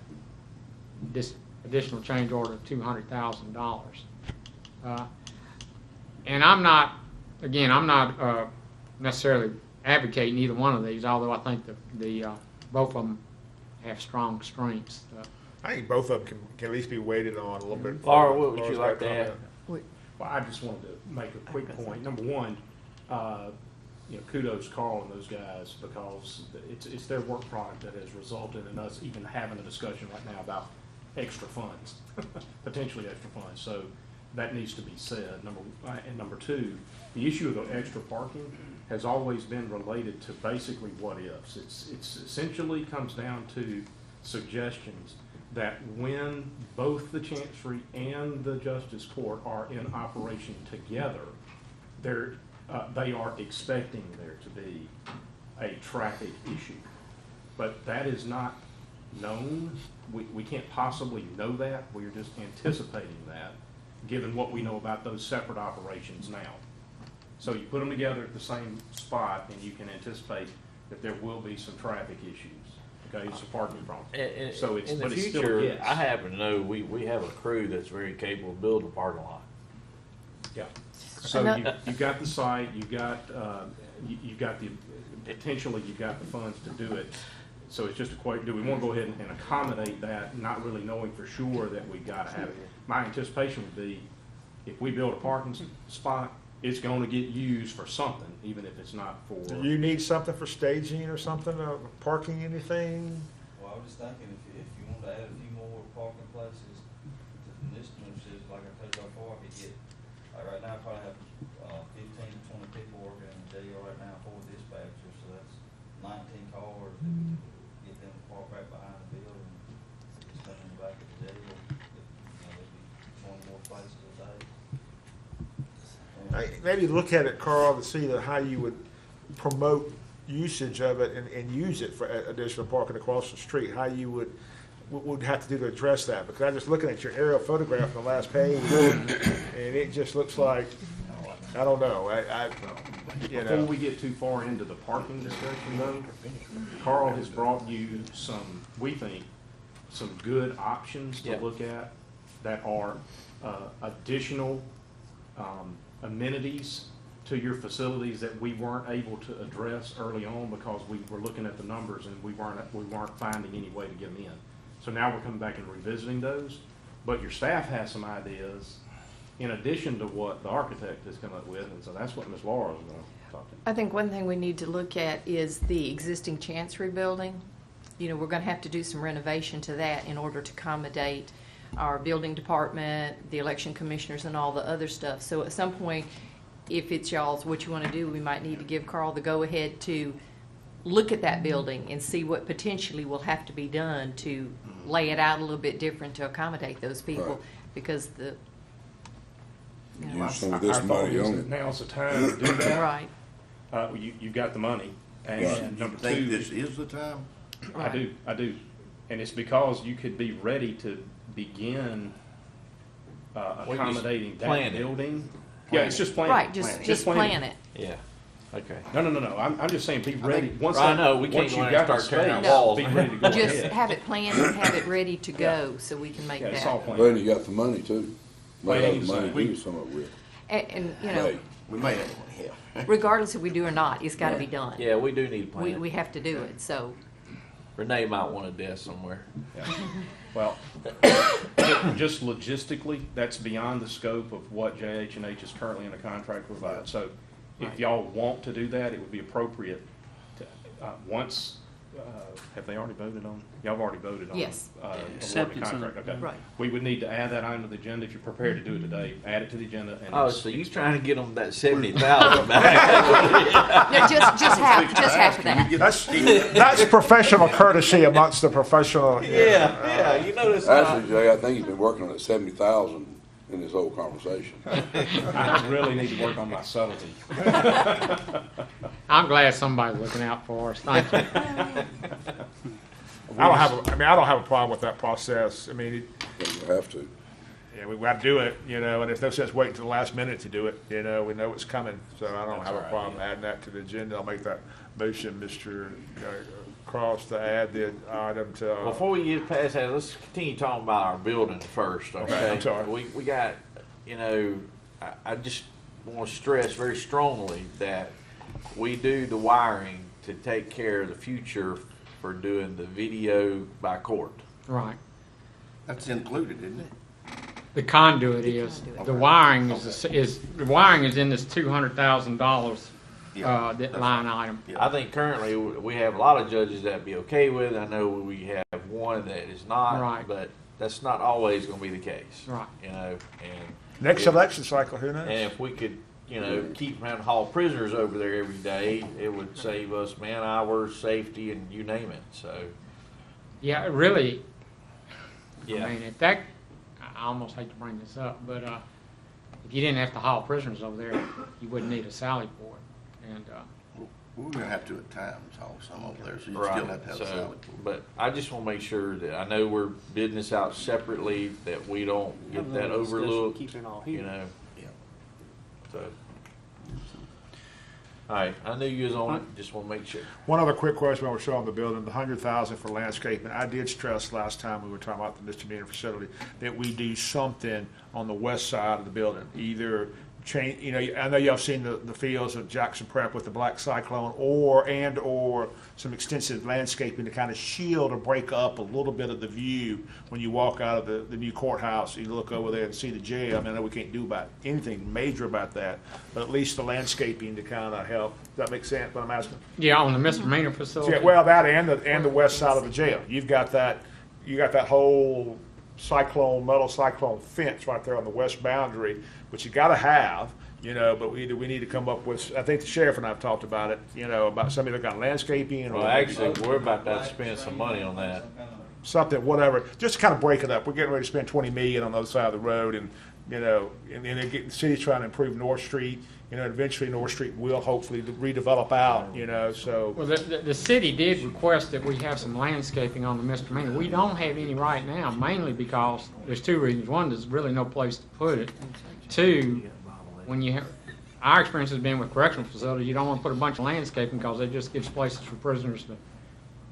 this additional change order of $200,000. And I'm not necessarily advocating either one of these, although I think the both of them have strong strengths. I think both of them can at least be waited on a little bit. Laura, what would you like to add? Well, I just wanted to make a quick point. Number one, you know, kudos Carl and those guys, because it's their work product that has resulted in us even having a discussion right now about extra funds, potentially extra funds. So that needs to be said. Number two, the issue of the extra parking has always been related to basically what ifs. It's essentially comes down to suggestions that when both the Chancery and the Justice Court are in operation together, they are expecting there to be a traffic issue. But that is not known. We can't possibly know that. We're just anticipating that, given what we know about those separate operations now. So you put them together at the same spot, and you can anticipate that there will be some traffic issues. Okay, it's a parking problem. So it's, in the but it's still future, yes. I happen to know we have a crew that's very capable of building a parking lot. Yeah. So you've got the site, you've got potentially you've got the funds to do it. So it's just a question, do we want to go ahead and accommodate that, not really knowing for sure that we got to have it? My anticipation would be, if we build a parking spot, it's going to get used for something, even if it's not for. Do you need something for staging or something, parking, anything? Well, I was just thinking, if you want to add a few more parking places, the initiative says, like I told you before, I could get, like right now, I probably have 15 to 20 people working in the jail right now, 4 dispatchers, so that's 19 cars that we could get them to park right behind the building, stand in the back of the jail. There'd be 20 more places a day. Maybe look at it, Carl, to see how you would promote usage of it and use it for additional parking across the street. How you would have to do to address that. Because I'm just looking at your aerial photograph on the last page, and it just looks like I don't know. You Before know. we get too far into the parking discussion though, Carl has brought you some, we think, some good options to Yep. look at that are additional amenities to your facilities that we weren't able to address early on because we were looking at the numbers and we weren't finding any way to get them in. So now we're coming back and revisiting those, but your staff has some ideas in addition to what the architect has come up with, and so that's what Ms. Laura is going to talk to. I think one thing we need to look at is the existing Chancery building. You know, we're going to have to do some renovation to that in order to accommodate our building department, the election commissioners, and all the other stuff. So at some point, if it's y'all's what you want to do, we might need to give Carl the go-ahead to look at that building and see what potentially will have to be done to lay it out a little bit different to accommodate those people, Right. because the, you know, Use some of this Our thought money is on that it. now's the time to do that. right, You've got the money, and Right. number Think two, this is the time? I do, and it's because you could be ready to begin just accommodating that plan it. building. Yeah, it's just planning. right, just plan it. Yeah, okay. No, I'm just saying, be ready. Once I that- know, we can't once go you've in and got the start tearing space, out walls. be ready to go Just ahead. have it planned and have it ready to go so we can make Yeah, it's all that. planned. Then you got the money too. Might have the money to We- do some of it with. And, you know, Hey, We may have one here. regardless if we do or not, it's got to be done. Yeah, we do need a We plan. have to do it, so. Renee might want a desk somewhere. Well, just logistically, that's beyond the scope of what JH&H is currently in a contract to provide. So if Right. y'all want to do that, it would be appropriate to, once, have they already voted on, y'all have already voted on? Yes. Awarding the Acceptance of contract, it. okay. Right. We would need to add that item to the agenda. If you're prepared to do it today, add it to the agenda. And Oh, it's- so you trying to get them that 70,000 back? No, just half of that. That's professional courtesy amongst the professional. Yeah, you know this. Actually, Jay, I think he's been working on that 70,000 in this whole conversation. I really need to work on my subtlety. I'm glad somebody's looking out for us. Thank you. I don't have a problem with that process. I mean, You have to. yeah, we got to do it, you know, and if no sense waiting till the last minute to do it, you know, we know it's coming, so I don't have a problem adding that to the agenda. I'll make that motion, Mr. Cross, to add the item to. Before we get past that, let's continue talking about our building first, okay? I'm sorry. We got, you know, I just want to stress very strongly that we do the wiring to take care of the future for doing the video by court. Right. That's included, isn't it? The conduit is, the wiring is the wiring is in this $200,000 that line item. I think currently we have a lot of judges that be okay with it. I know we have one that is not, Right. but that's not always going to be the case. Right. You know, and Next election cycle, who knows? and if we could, you know, keep around haul prisoners over there every day, it would save us man hours, safety, and you name it. So, Yeah, it really, yeah. I mean, if that, I almost hate to bring this up, but if you didn't have to haul prisoners over there, you wouldn't need a Sally port. And We're gonna have to at times haul some over there, so you Right. still have to have a So, salad pool. but I just want to make sure that I know we're bidding this out separately, that we don't get that overlooked, Keep it all you here. know. Yeah. So, all right, I knew you was on it. Just want to make sure. One other quick question while we're showing the building, the 100,000 for landscaping. I did stress last time we were talking about the misdemeanor facility that we do something on the west side of the building, either change, you know, I know y'all seen the fields of Jackson Prep with the black cyclone, or some extensive landscaping to kind of shield or break up a little bit of the view when you walk out of the new courthouse. You look over there and see the jail. I mean, I know we can't do about anything major about that, but at least the landscaping to kind of help. Does that make sense, what I'm asking? yeah, on the misdemeanor facility. Yeah, well, that and the west side of the jail. You got that whole metal cyclone fence right there on the west boundary, which you got to have, you know. But we need to come up with. I think the sheriff and I have talked about it, you know, about something that got landscaping or Well, actually, we're about to spend some money on that. something, whatever, just to kind of break it up. We're getting ready to spend $20 million on the other side of the road, and you know, and the city's trying to improve North Street. You know, eventually North Street will hopefully redevelop out. You know, so. Well, the city did request that we have some landscaping on the misdemeanor. We don't have any right now, mainly because there's two reasons. One, there's really no place to put it. Two, when you our experience has been with correctional facilities, you don't want to put a bunch of landscaping because it just gives places for prisoners to,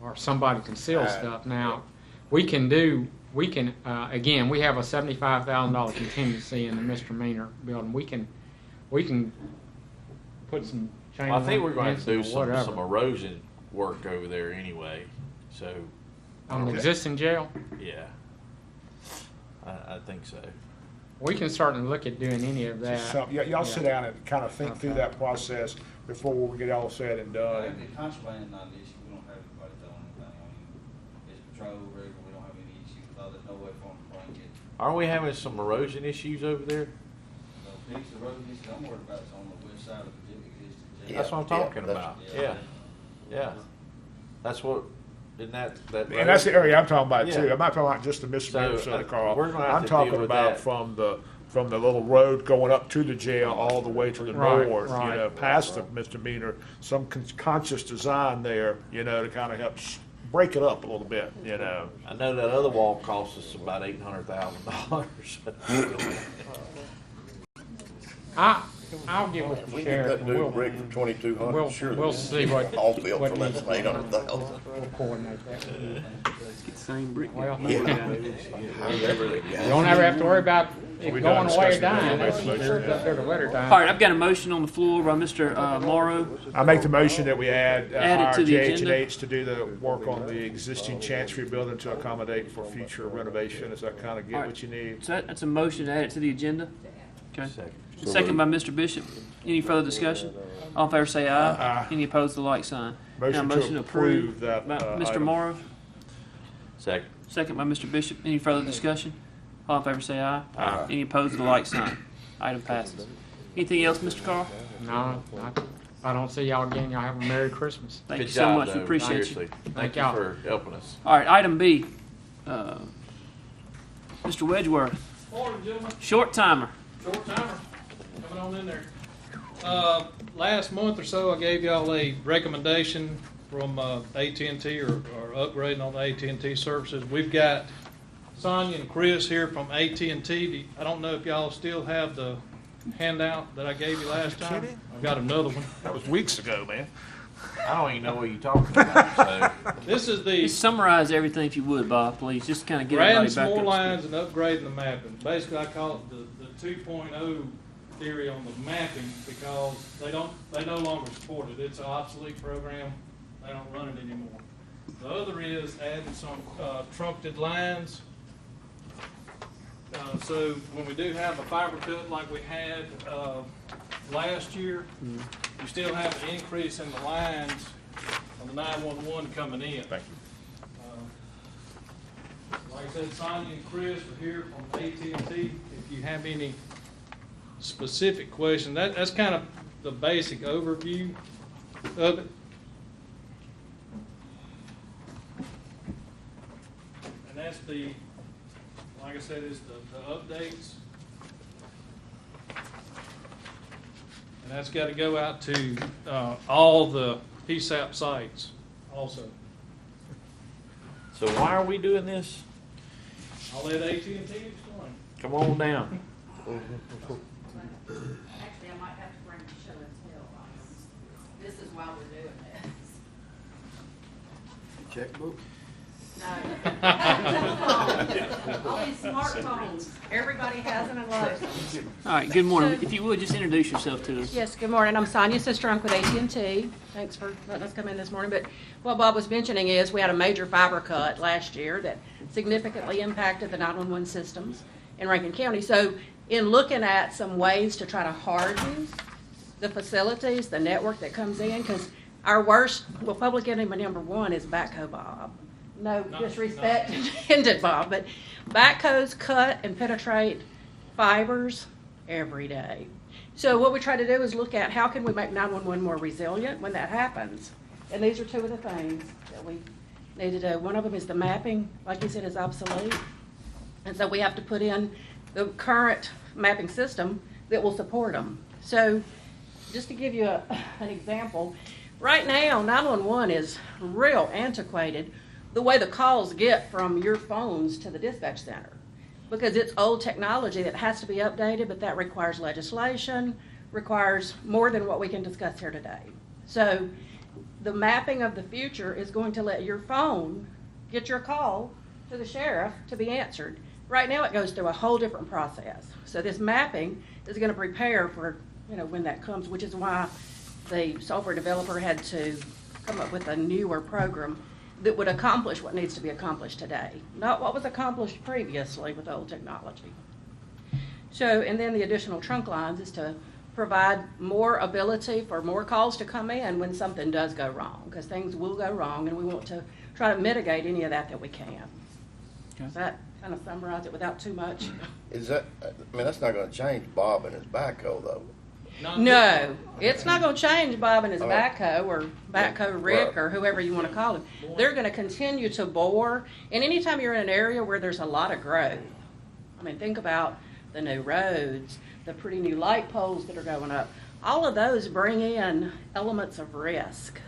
or somebody to conceal stuff. Now, again, we have a $75,000 contingency in the misdemeanor building. We can put some chain I think we're link going to fence do or some whatever. erosion work over there anyway, so, On the existing jail, yeah. I think so. we can start to look at doing any of that. So, y'all sit down and kind of think through that process before we get all said and done. The contraband is not an issue, we don't have anybody throwing anything on you. It's patrol regular, we don't have any issues, there's no way for them to bring it. Aren't we having some erosion issues over there? The biggest erosion issue I'm worried about is on the west side of the existing jail. That's what I'm talking about. Yeah. That's what, isn't that? And that's the area I'm talking about Yeah. too. I'm not talking about just the misdemeanor So, side of Carl. we're gonna have I'm to talking deal with about that. from the little road going up to the jail all the way to the Right, north, right. past the misdemeanor, some conscious design there, to kind of help break it up a little bit, I know that other wall cost us about $800,000. I'll get with If the we get sheriff that and new we'll, brick for 2,200, we'll, sure. we'll see what. All field what for less needs than to be done. 800,000. We'll coordinate that. Let's get the same brick. Well, Yeah. you don't ever have to worry about it We going done away or discussing that. dying. That's Make sure up there to winter time. All right, I've got a motion on the floor by Mr. Morrow. I make the motion that we Add it hire to the JH and agenda. H to do the work on the existing Chancery building to accommodate for future renovation. Does that kind of get what you need? So that's a motion to add it to the agenda? Okay. Second. Second by Mr. Bishop. Any further discussion? All in favor say aye. Aye. Any opposed, the like sign. Now, Motion to approve that by Mr. item. Morrow. Second. Second by Mr. Bishop. Any further discussion? All in favor say aye. Aye. Any opposed, the like sign. Item passes. Anything else, Mr. Carl? No, I don't see y'all again. Y'all have a Merry Christmas. Thank Good you so job, much. We though. appreciate Seriously. you. Thank you y'all. for helping us. All right, item B. Mr. Wedgeworth, Morning, gentlemen. short timer. Short timer. Coming on in there. Last month or so, I gave y'all a recommendation from AT&T or upgrading on the AT&T services. We've got Sonia and Chris here from AT&T. I don't know if y'all still have the handout that I gave you last time. I've got another one. That was weeks ago, man. I don't even know what you're talking about, so. This is the Just summarize everything if you would, Bob, please. Just kind of get adding everybody some back more up. lines and upgrading the mapping. Basically, I call it the 2.0 theory on the mapping because they no longer support it. It's an obsolete program. They don't run it anymore. The other is adding some truncated lines. So when we do have a fiber cut like we had last year, we still have an increase in the lines on the 911 coming in. Thank you. Like I said, Sonia and Chris are here from AT&T. If you have any specific questions, that's kind of the basic overview of it. And that's like I said, is the updates. And that's got to go out to all the PSAP sites also. So why are we doing this? I'll let AT&T explain. Come on down. Actually, I might have to bring the show and tell items. This is why we're doing this. Checkbook? No. All these smartphones, everybody has them and loves them. All right, good morning. So- If you would, just introduce yourself to us. Yes, good morning. I'm Sonia Sistrunk with AT&T. Thanks for letting us come in this morning. But what Bob was mentioning is we had a major fiber cut last year that significantly impacted the 911 systems in Rankin County. So in looking at some ways to try to harden the facilities, the network that comes in, because our worst, well, public enemy number one is backhoe Bob. No disrespect intended, Bob, but backhoes cut and penetrate fibers every day. So what we try to do is look at how can we make 911 more resilient when that happens. And these are two of the things that we need to do. One of them is the mapping, like you said, is obsolete. And so we have to put in the current mapping system that will support them. So just to give you an example, right now 911 is real antiquated the way the calls get from your phones to the dispatch center, because it's old technology that has to be updated, but that requires legislation, requires more than what we can discuss here today. So the mapping of the future is going to let your phone get your call to the sheriff to be answered. Right now, it goes through a whole different process. So this mapping is going to prepare for, when that comes, which is why the software developer had to come up with a newer program that would accomplish what needs to be accomplished today, not what was accomplished previously with old technology. So, and then the additional trunk lines is to provide more ability for more calls to come in when something does go wrong, because things will go wrong, and we want to try to mitigate any of that we can. Okay. Does that kind of summarize it without too much? Is that, that's not gonna change Bob and his backhoe though. No, it's not going to change Bob and his backhoe or backhoe Rick Right. or whoever you want to call him. They're going to continue to bore, and anytime you're in an area where there's a lot of growth, I mean, think about the new roads, the pretty new light poles that are going up. All of those bring in elements of risk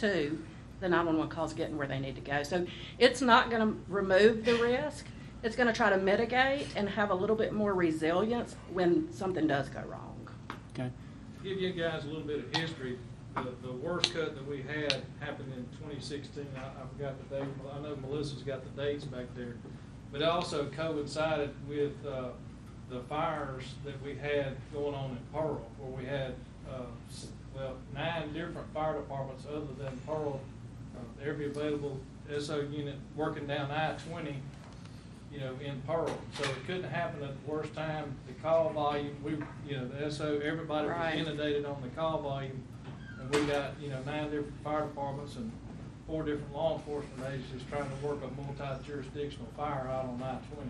to the 911 calls getting where they need to go. So it's not going to remove the risk. It's going to try to mitigate and have a little bit more resilience when something does go wrong. Okay. To give you guys a little bit of history, the worst cut that we had happened in 2016. I forgot the date. I know Melissa's got the dates back there. But it also coincided with the fires that we had going on in Pearl, where we had, 9 different fire departments other than Pearl, every available SO unit working down I-20, in Pearl. So it couldn't happen at the worst time. The call volume, the SO, everybody was Right. inundated on the call volume. And we got, 9 different fire departments and 4 different law enforcement agencies trying to work a multi-jurisdictional fire out on I-20.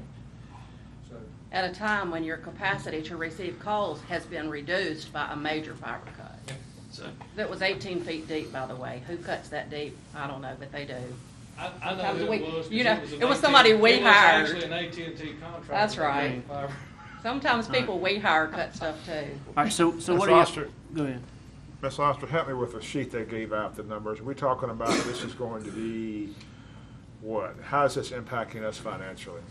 So, At a time when your capacity to receive calls has been reduced by a major fiber cut. So, That was 18 feet deep, by the way. Who cuts that deep? I don't know, but they do. I know Sometimes who we- it was. 'Cause you know, an it was somebody we it was hired. actually an AT&T contract. That's right. Sometimes people we hire cut stuff too. all right, so Ms. what are you? Oster, Go ahead. Ms. Oster, help me with the sheet they gave out, the numbers. Are we talking about this is going to be what? How is this impacting us financially?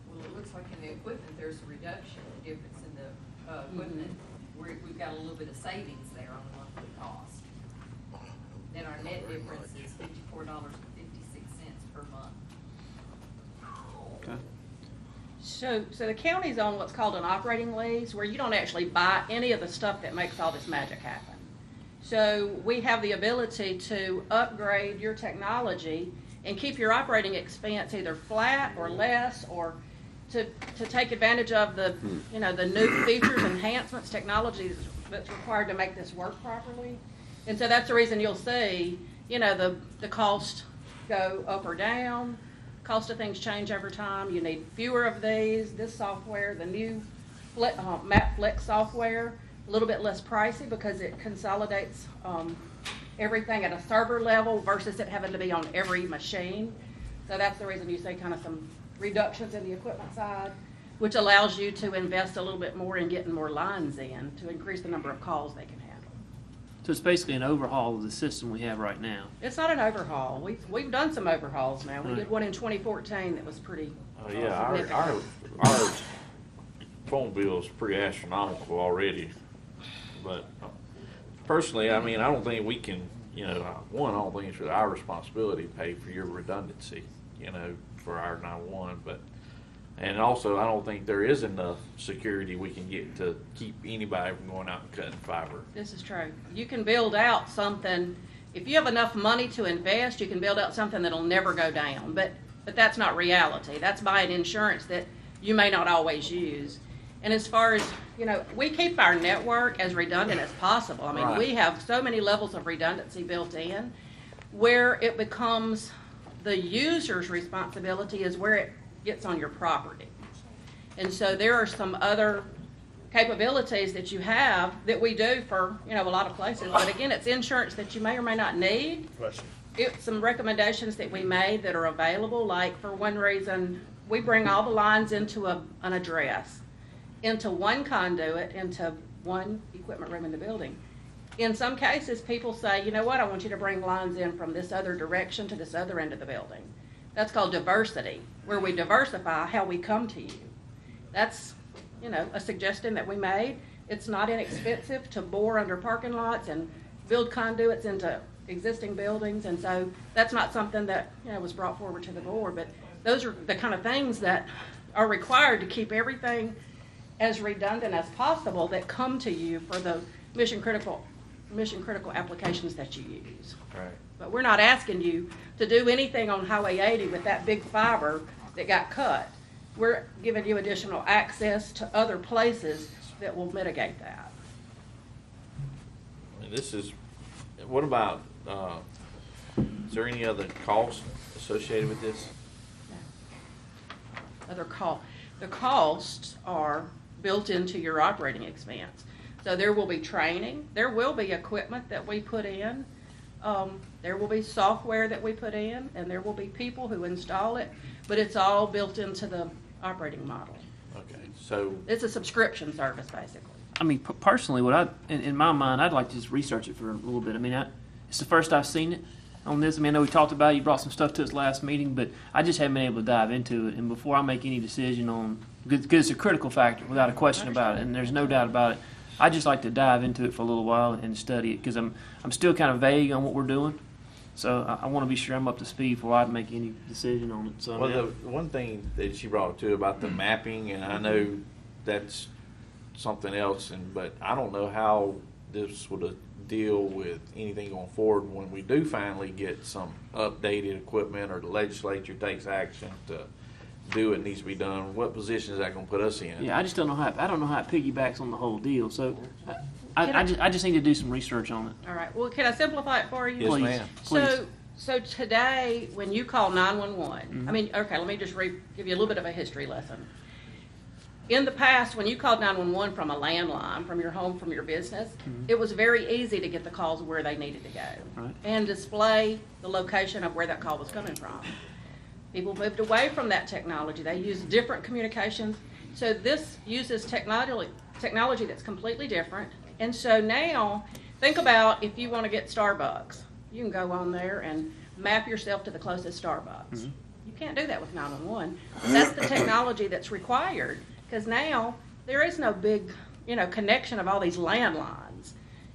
Well, it looks like in the equipment, there's a reduction, the difference in the equipment. We've got a little bit of savings there on the monthly cost. Then our net difference is $54.56 per month. Okay. So the county's on what's called an operating lease, where you don't actually buy any of the stuff that makes all this magic happen. So we have the ability to upgrade your technology and keep your operating expense either flat or less, or to take advantage of the, the new features, enhancements, technologies that's required to make this work properly. And so that's the reason you'll see, the cost go up or down. Cost of things change over time. You need fewer of these. This software, the new MapFlex software, a little bit less pricey because it consolidates everything at a server level versus it having to be on every machine. So that's the reason you see kind of some reductions in the equipment side, which allows you to invest a little bit more in getting more lines in to increase the number of calls they can handle. So it's basically an overhaul of the system we have right now. It's not an overhaul. We've done some overhauls now. We Right. did one in 2014 that was pretty Yeah, significant. our phone bill is pretty astronomical already. But personally, I mean, I don't think we can, one, I don't think it's really our responsibility to pay for your redundancy, for our 911. And also, I don't think there is enough security we can get to keep anybody from going out and cutting fiber. This is true. You can build out something, if you have enough money to invest, you can build out something that'll never go down. But that's not reality. That's buying insurance that you may not always use. And as far as, we keep our network as redundant as possible. I mean, Right. we have so many levels of redundancy built in where it becomes the user's responsibility is where it gets on your property. And so there are some other capabilities that you have that we do for, a lot of places. But again, it's insurance that you may or may not need. It's some recommendations that we made that are available, like for one reason, we bring all the lines into an address, into one conduit, into one equipment room in the building. In some cases, people say, you know what, I want you to bring lines in from this other direction to this other end of the building. That's called diversity, where we diversify how we come to you. That's, a suggestion that we made. It's not inexpensive to bore under parking lots and build conduits into existing buildings, and so that's not something that, was brought forward to the board, but those are the kind of things that are required to keep everything as redundant as possible that come to you for the mission critical applications that you use. Right. But we're not asking you to do anything on Highway 80 with that big fiber that got cut. We're giving you additional access to other places that will mitigate that. And what about, is there any other costs associated with this? The costs are built into your operating expense. So there will be training, there will be equipment that we put in, there will be software that we put in, and there will be people who install it, but it's all built into the operating model. Okay, so. It's a subscription service, basically. I mean, personally, in my mind, I'd like to just research it for a little bit. I mean, it's the first I've seen it on this. I mean, I know we talked about it. You brought some stuff to us last meeting, but I just haven't been able to dive into it. And before I make any decision on, because it's a critical factor, without a question about it, and there's no doubt about it, I just like to dive into it for a little while and study it, because I'm still kind of vague on what we're doing. So I want to be sure I'm up to speed before I make any decision on it. So Well, the one thing that she brought up too about the mapping, and I know that's something else, but I don't know how this would deal with anything going forward when we do finally get some updated equipment or the legislature takes action to do what needs to be done. What position is that going to put us in? yeah, I just don't know how it piggybacks on the whole deal. So I just need to do some research on it. All right, well, can I simplify it for you? Yes, ma'am. Please. So today, when you call 911, I mean, okay, let me just give you a little bit of a history lesson. In the past, when you called 911 from a landline, from your home, from your business, it was very easy to get the calls where they needed to go Right. and display the location of where that call was coming from. People moved away from that technology. They used different communications. So this uses technology that's completely different. And so now, think about if you want to get Starbucks. You can go on there and map yourself to the closest Starbucks. You can't do that with 911. That's the technology that's required, because now there is no big, connection of all these landlines.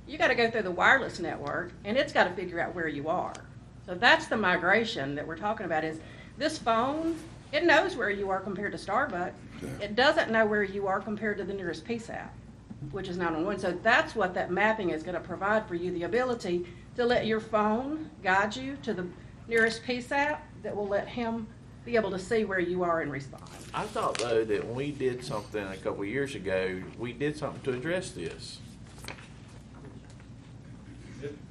You got to go through the wireless network, and it's got to figure out where you are. So that's the migration that we're talking about. Is this phone? It knows where you are compared to Starbucks. It doesn't know where you are compared to the nearest PSAP, which is 911. So that's what that mapping is going to provide for you, the ability to let your phone guide you to the nearest PSAP that will let him be able to see where you are and respond. I thought, though, that when we did something a couple of years ago, we did something to address this.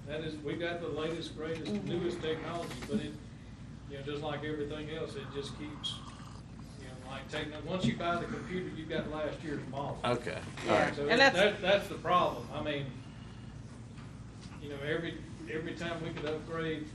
That is, we got the latest, greatest, newest technology, but it, just like everything else, it just keeps, once you buy the computer, you've got last year's model. Okay. Yeah. All right. So And that's the problem. I mean, every time we could upgrade,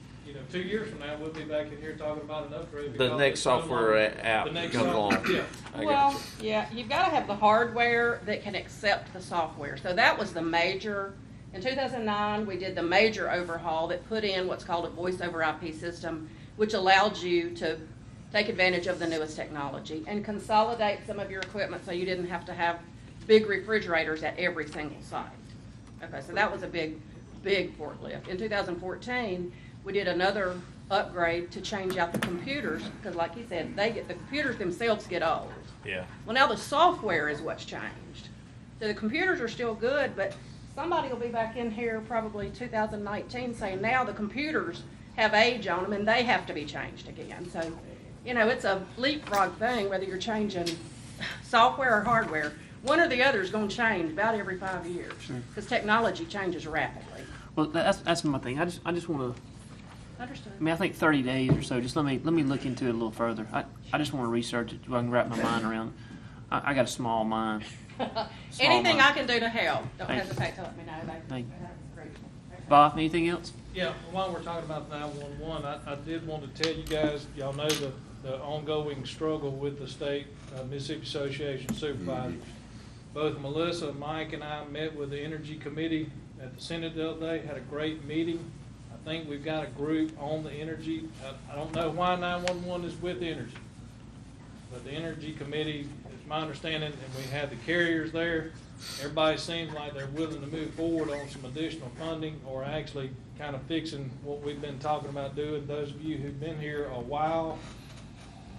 2 years from now, we'll be back in here talking about an upgrade. The because next it's no software longer- app the next comes software- along. Yeah. I got Well, you. yeah, you've got to have the hardware that can accept the software. So that was the major, in 2009, we did the major overhaul that put in what's called a voice over IP system, which allowed you to take advantage of the newest technology and consolidate some of your equipment so you didn't have to have big refrigerators at every single site. Okay, so that was a big forklift. In 2014, we did another upgrade to change out the computers, because like you said, the computers themselves get old. Yeah. Well, now the software is what's changed. So the computers are still good, but somebody will be back in here probably 2019 saying now the computers have age on them and they have to be changed again. So, it's a leapfrog thing whether you're changing software or hardware. One or the other is going to change about every 5 years because technology changes rapidly. Well, that's my thing. I just want to. Understood. I mean, I think 30 days or so. Just let me look into it a little further. I just want to research it so I can wrap my mind around it. I got a small mind. Anything mind. I can do to help, don't Thank you. hesitate to let me know. Thank you. That's great. Bob, anything else? Yeah, while we're talking about 911, I did want to tell you guys, y'all know the ongoing struggle with the state Mississippi Association of Supervisors. Both Melissa, Mike, and I met with the Energy Committee at the Senate the other day, had a great meeting. I think we've got a group on the energy. I don't know why 911 is with energy, but the Energy Committee, it's my understanding, and we had the carriers there, everybody seems like they're willing to move forward on some additional funding, or actually kind of fixing what we've been talking about doing. Those of you who've been here a while,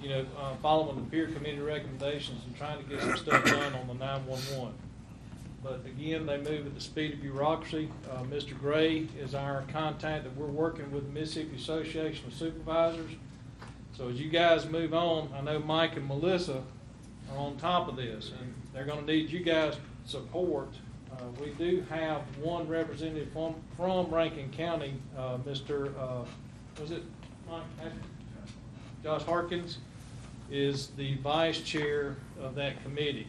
you know, following the peer committee recommendations and trying to get some stuff done on the 911. But again, they move at the speed of bureaucracy. Mr. Gray is our contact that we're working with the Mississippi Association of Supervisors. So as you guys move on, I know Mike and Melissa are on top of this, and they're going to need you guys' support. We do have one representative from Rankin County, Mr. Was it Mike? Josh Harkins is the vice chair of that committee.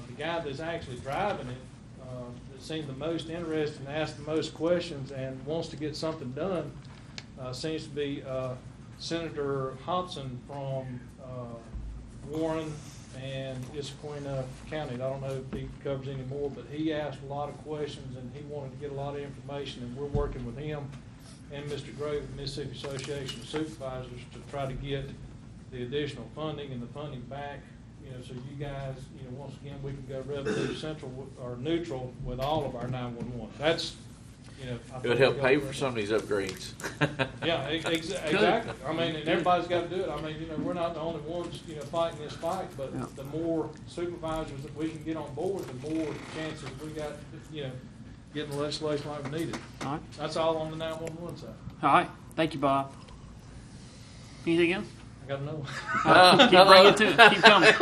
The guy that's actually driving it, that seemed the most interested and asked the most questions and wants to get something done, seems to be Senator Hobson from Warren and Issaquah County. I don't know if he covers any more, but he asked a lot of questions and he wanted to get a lot of information, and we're working with him and Mr. Gray with the Mississippi Association of Supervisors to try to get the additional funding and the funding back, you know, so you guys, you know, once again, we can go revenue central or neutral with all of our 911. That's, you know, It would help pay for some of these upgrades. Yeah, exactly. I mean, and everybody's got to do it. I mean, you know, we're not the only ones, you know, fighting this fight, but Yeah. the more supervisors that we can get on board, the more chances we got, you know, getting the legislation like we needed. All right. That's all on the 911 side. All right. Thank you, Bob. Anything else? I got to know. Keep bringing it to it. Keep coming.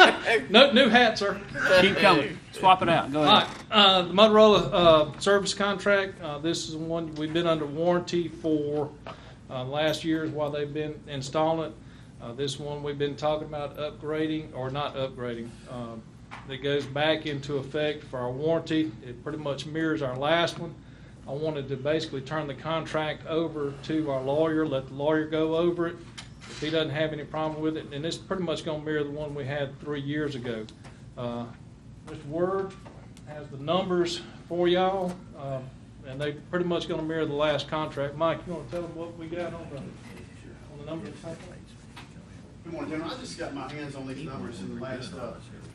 No, new hat, sir. Keep coming. Swap it out. Go All ahead. right, the Motorola service contract, this is one we've been under warranty for last year while they've been installing it. This one we've been talking about upgrading, or not upgrading, that goes back into effect for our warranty. It pretty much mirrors our last one. I wanted to basically turn the contract over to our lawyer, let the lawyer go over it. If he doesn't have any problem with it, and it's pretty much going to mirror the one we had 3 years ago. Mr. Word has the numbers for y'all, and they pretty much going to mirror the last contract. Mike, you want to tell them what we got on the numbers? Good morning, gentlemen. I just got my hands on these numbers in the last,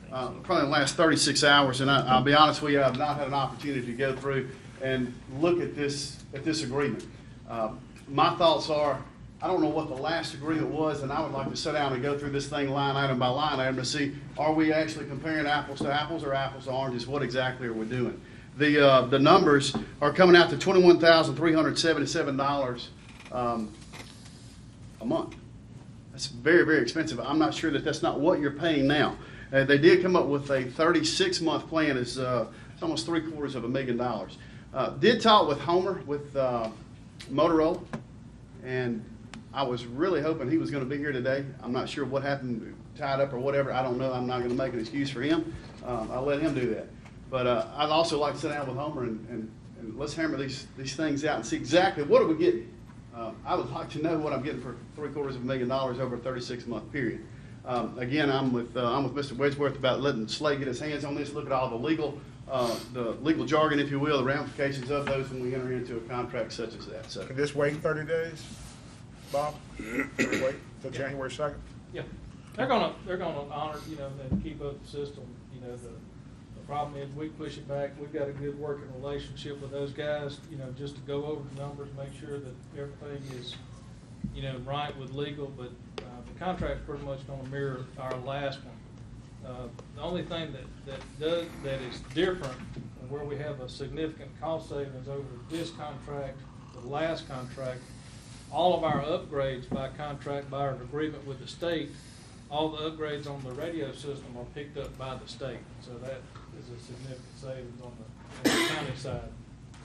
probably the last 36 hours, and I'll be honest with you, I've not had an opportunity to go through and look at this agreement. My thoughts are, I don't know what the last agreement was, and I would like to sit down and go through this thing line item by line item to see, are we actually comparing apples to apples or apples to oranges? What exactly are we doing? The numbers are coming out to $21,377 a month. That's very, very expensive. I'm not sure that that's not what you're paying now. They did come up with a 36-month plan. It's almost $750,000. Did talk with Homer with Motorola, and I was really hoping he was going to be here today. I'm not sure what happened, tied up or whatever. I don't know. I'm not going to make an excuse for him. I'll let him do that. But I'd also like to sit down with Homer and let's hammer these things out and see exactly what are we getting. I would like to know what I'm getting for $750,000 over a 36-month period. Again, I'm with Mr. Wedgeworth about letting Slay get his hands on this, look at all the legal jargon, if you will, the ramifications of those when we enter into a contract such as that. So, Can this wait 30 days, Bob? Wait till January 2nd? Yeah, they're gonna honor, you know, and keep up the system. You know, the problem is we push it back. We've got a good working relationship with those guys, you know, just to go over the numbers, make sure that everything is, you know, right with legal, but the contract's pretty much gonna mirror our last one. The only thing that is different, and where we have a significant cost savings over this contract, the last contract, all of our upgrades by contract, by our agreement with the state, all the upgrades on the radio system are picked up by the state. So that is a significant savings on the county side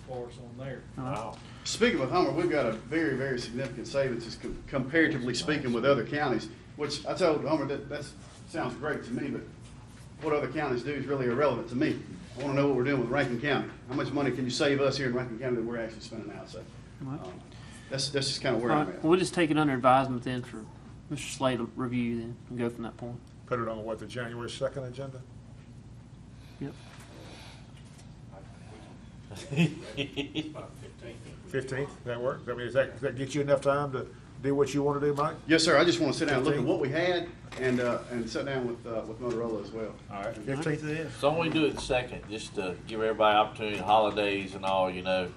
for us on there. Wow. Speaking with Homer, we've got a very, very significant savings comparatively speaking with other counties, which I told Homer that sounds great to me, but what other counties do is really irrelevant to me. I want to know what we're doing with Rankin County. How much money can you save us here in Rankin County that we're actually spending out? So that's just kind of where I'm at. We'll just take it under advisement then for Mr. Slay to review then and go from that point. Put it on the January 2nd agenda? Yep. 15th, that work? Does that get you enough time to do what you want to do, Mike? Yes, sir. I just want to sit down and look at what we had and sit down with Motorola as well. All right, 15th it is. So why don't we do it second, just to give everybody opportunity, holidays and all, you know.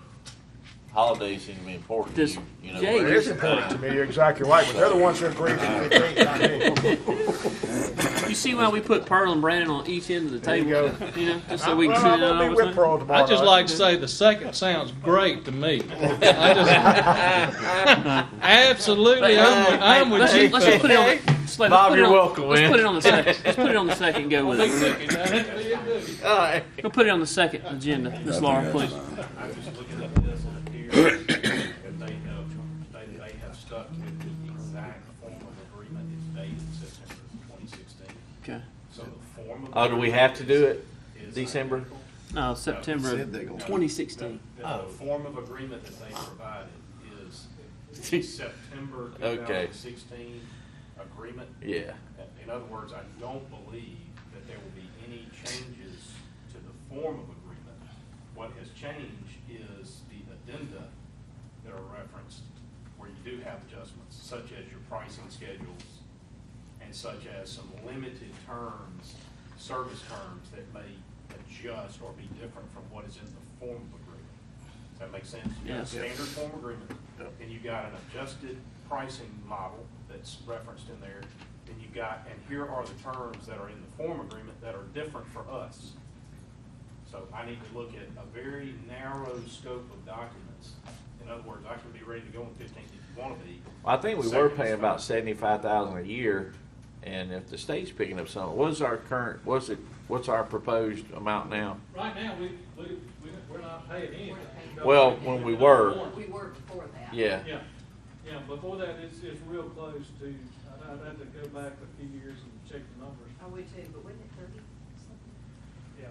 Holidays seem to be important to Does you know. Jay- It is important to me, you're exactly right, but they're the ones who agreed to the 15th, not me. You see why we put Pearl and Brandon on each end of the There you table? go. You know, just so we can Well, sit I'm down gonna be over with something? Pearl tomorrow I just night. like to say the second sounds great to me. Absolutely, I'm with you. Let's just put it on. Slade, let's Bob, put it you're on- welcome, Let's man. put it on the second. Let's put it on the second and go with it. All right. We'll put it on the second agenda, Ms. Laura, please. I'm just looking at this and it appears that they have stuck with the exact form of agreement. It's dated September 2016. Okay. So the form of. Oh, do we have to do it is December? identical. No, September Said they gonna- 2016. The form of agreement that they provided is the September Okay. 2016 agreement. Yeah. In other words, I don't believe that there will be any changes to the form of agreement. What has changed is the addenda that are referenced where you do have adjustments, such as your pricing schedules and such as some limited terms, service terms that may adjust or be different from what is in the form of agreement. Does that make sense? You got a Yes. standard form agreement, and you got an adjusted pricing model that's referenced in there. Then you got, and here are the terms that are in the form agreement that are different for us. So I need to look at a very narrow scope of documents. In other words, I can be ready to go on 15th if you want to be. Well, I think we were Second is paying fine. about 75,000 a year, and if the state's picking up some, what's our current, what's our proposed amount now? Right now, we're not paying anything. Well, when we were, We were before that. yeah. Yeah, before that, it's real close to, I'd have to go back a few years and check the numbers. I would too, but wasn't it 30? Yeah.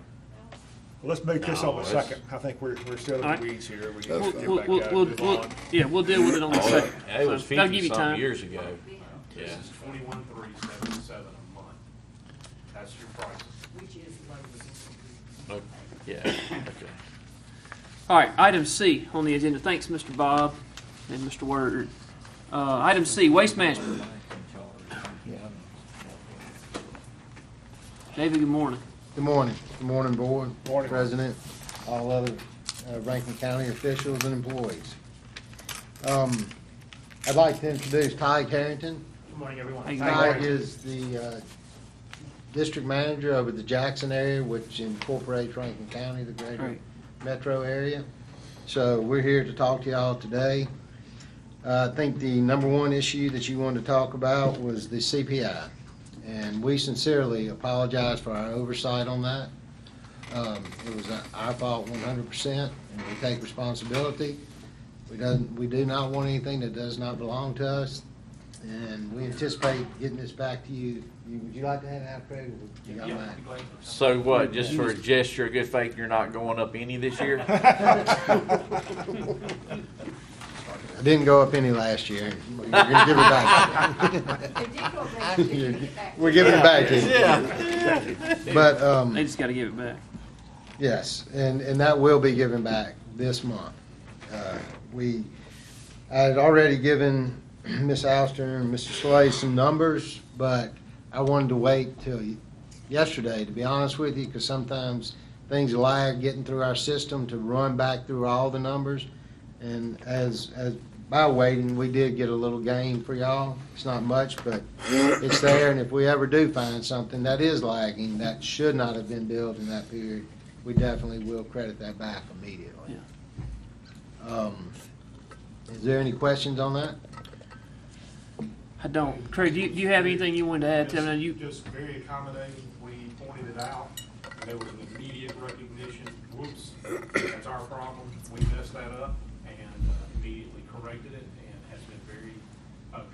Well, let's make this No, on the it's- second. I think we're still in All right. the weeds here. We That's can fine. get We'll, back we'll, out, we'll, move we'll, on. yeah, we'll deal with it on the second. Yeah, it was So that'll 50 give you something time. years ago. This Yeah. is 21,377 a month. That's your price. Which is low. Yeah, okay. All right, item C on the agenda. Thanks, Mr. Bob and Mr. Word. Item C, waste management. David, good morning. Good morning. Good morning, Board, Morning. President, all other Rankin County officials and employees. I'd like to introduce Ty Harrington. Good morning, everyone. Hey, Ty is the district manager over the Jackson area, which incorporates Rankin County, the greater Right. metro area. So we're here to talk to y'all today. I think the number one issue that you wanted to talk about was the CPI. And we sincerely apologize for our oversight on that. It was our fault 100%, and we take responsibility. We do not want anything that does not belong to us, and we anticipate getting this back to you. Would you like to have it out, Craig? or you got Yeah, mine? I'd be glad to. So what, just for a gesture of good faith, you're not going up any this year? I didn't go up any last year. We're gonna give it back. It did go back, did you get it back? We're giving it back to you. But, They just got to give it back. yes, and that will be given back this month. I had already given Ms. Alster and Mr. Slay some numbers, but I wanted to wait till yesterday, to be honest with you, because sometimes things lag getting through our system to run back through all the numbers. And as by waiting, we did get a little gain for y'all. It's not much, but it's there, and if we ever do find something that is lagging, that should not have been billed in that period, we definitely will credit that back immediately. Is there any questions on that? I don't. Craig, do you have anything you wanted to add to that? Just very accommodating. We pointed it out. There was an immediate recognition. Whoops, that's our problem. We messed that up and immediately corrected it, and has been very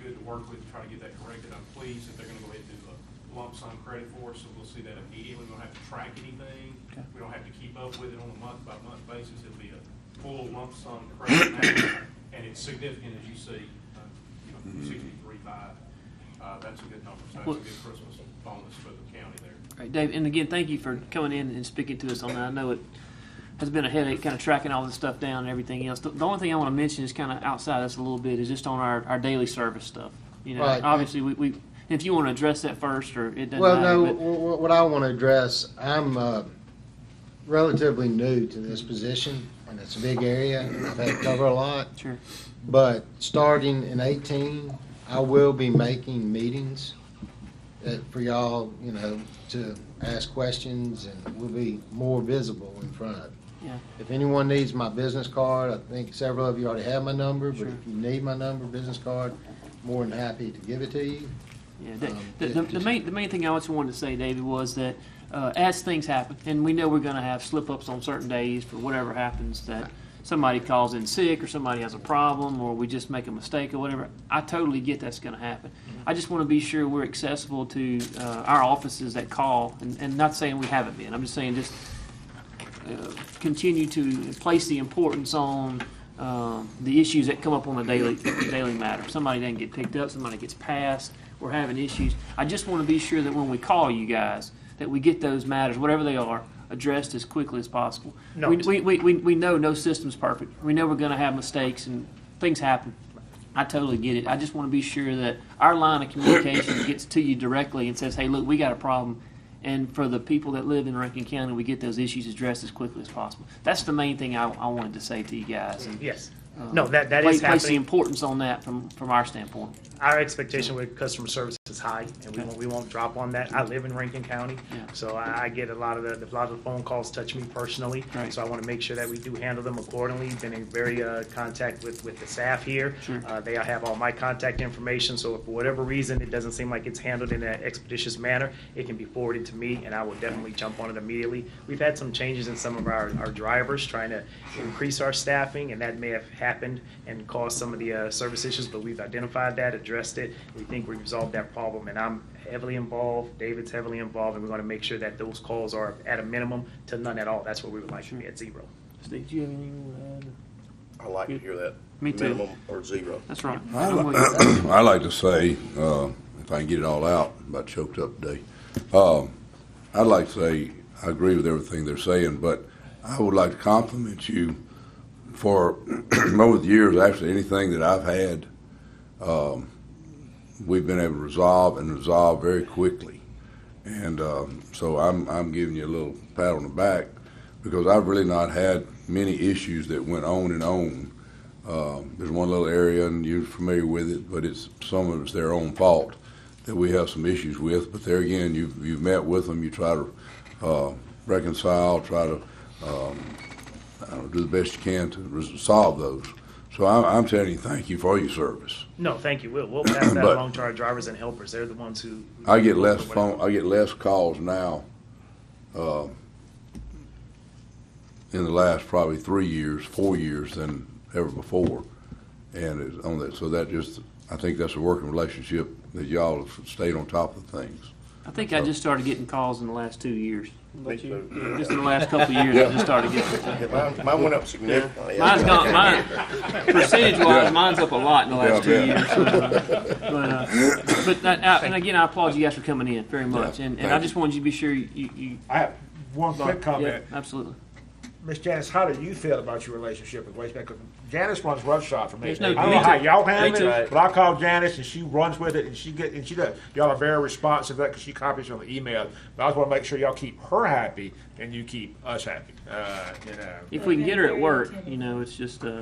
good to work with to try to get that corrected. I'm pleased that they're going to go ahead and do a lump sum credit for us, so we'll see that immediately. We don't have to track anything. Okay. We don't have to keep up with it on a month-by-month basis. It'll be a full lump sum credit now, and it's significant, as you see, 63.5. That's a good number. So that's a good Christmas bonus for the county there. Right, Dave, and again, thank you for coming in and speaking to us on that. I know it has been a headache, kind of tracking all this stuff down and everything else. The only thing I want to mention is kind of outside this a little bit is just on our daily service stuff. You know, Right. obviously we if you want to address that first, or it doesn't Well, matter. no, but- what I want to address, I'm relatively new to this position, and it's a big area. I've had to cover a lot. Sure. But starting in 18, I will be making meetings for y'all, you know, to ask questions, and we'll be more visible in front. Yeah. If anyone needs my business card, I think several of you already have my number, but Sure. if you need my number, business card, more than happy to give it to you. Yeah, the main thing I also wanted to say, David, was that as things happen, and we know we're going to have slip-ups on certain days for whatever happens, that somebody calls in sick or somebody has a problem or we just make a mistake or whatever, I totally get that's going to happen. I just want to be sure we're accessible to our offices that call, and not saying we haven't been. I'm just saying just continue to place the importance on the issues that come up on a daily matter. Somebody doesn't get picked up, somebody gets passed, we're having issues. I just want to be sure that when we call you guys, that we get those matters, whatever they are, addressed as quickly as possible. No. We know no system's perfect. We know we're going to have mistakes and things happen. I totally get it. I just want to be sure that our line of communication gets to you directly and says, hey, look, we got a problem. And for the people that live in Rankin County, we get those issues addressed as quickly as possible. That's the main thing I wanted to say to you guys. And, Yes. No, that place is the happening. importance on that from our standpoint. Our expectation with customer service is high, and we won't drop on that. I live in Rankin County, Yeah. so I get a lot of the phone calls touch me personally. Right. So I want to make sure that we do handle them accordingly. Been in very contact with the staff here. Sure. They have all my contact information, so if for whatever reason it doesn't seem like it's handled in an expeditious manner, it can be forwarded to me, and I will definitely jump on it immediately. We've had some changes in some of our drivers trying to increase our staffing, and that may have happened and caused some of the service issues, but we've identified that, addressed it. We think we resolved that problem, and I'm heavily involved, David's heavily involved, and we're going to make sure that those calls are at a minimum to none at all. That's what we would like to be, at zero. Steve, do you have anything you want to add? I like to hear that. Me too. Minimum or zero. That's right. I like to say, if I can get it all out, I'm about choked up today. I'd like to say I agree with everything they're saying, but I would like to compliment you for over the years. Actually, anything that I've had, we've been able to resolve very quickly, and so I'm giving you a little pat on the back because I've really not had many issues that went on and on. There's one little area, and you're familiar with it, but some of it's their own fault that we have some issues with. But there again, you've met with them, you try to reconcile, try to do the best you can to solve those. So I'm telling you, thank you for your service. No, thank you. We'll pass that But- along to our drivers and helpers. They're the ones who. I get less calls now in the last probably 4 years than ever before, and it's on that. So I think that's a working relationship that y'all have stayed on top of things. I think I just started getting calls in the last 2 years. Me too. Yeah, just in the last couple of years, I just started getting. Mine went up significantly. Percentage-wise, mine's up a lot in the last 2 Yeah, years. And again, I applaud you guys for coming in very much, Yeah, and thank I you. just wanted you to be sure you. I have one quick comment. Yeah, absolutely. Miss Janice, how do you feel about your relationship with Waste Management? Janice runs Rough Shot for me. There's no- I don't me know how too. y'all Me handle too. it, but I call Janice and she runs with it and she does. Y'all are very responsive to that because she copies from the email. But I just want to make sure y'all keep her happy and you keep us happy. If we can get her at work, it's just. They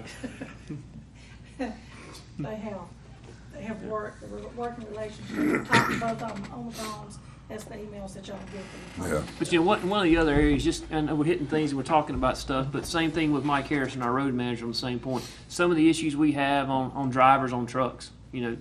have working relationship. Talk to both of them on the phones. That's the emails that y'all give them. Yeah. But one of the other areas, just I know we're hitting things and we're talking about stuff, but same thing with Mike Harrison, our road manager, on the same point. Some of the issues we have on drivers on trucks,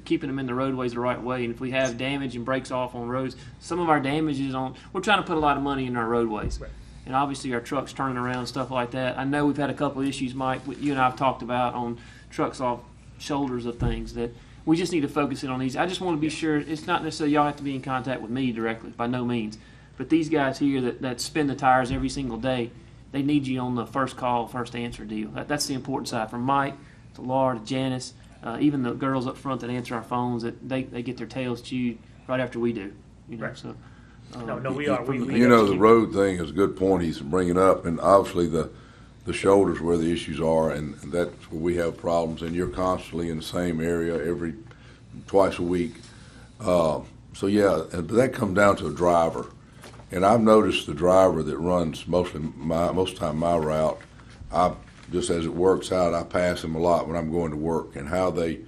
keeping them in the roadways the right way, and if we have damage and breaks off on roads, some of our damages we're trying to put a lot of money in our roadways. Right. And obviously our trucks turning around and stuff like that. I know we've had a couple of issues, Mike, you and I have talked about on trucks off shoulders of things that we just need to focus in on these. I just want to be sure it's not necessarily y'all have to be in contact with me directly, by no means. But these guys here that spin the tires every single day, they need you on the first call, first answer deal. That's the important side. From Mike to Laura to Janice, even the girls up front that answer our phones, that they get their tails chewed right after we do. Right. So. No, we are. The road thing is a good point he's bringing up, and obviously the shoulders where the issues are, and that's where we have problems, and you're constantly in the same area twice a week. So yeah, and that comes down to a driver. And I've noticed the driver that runs most of the time my route, just as it works out, I pass him a lot when I'm going to work, and how they,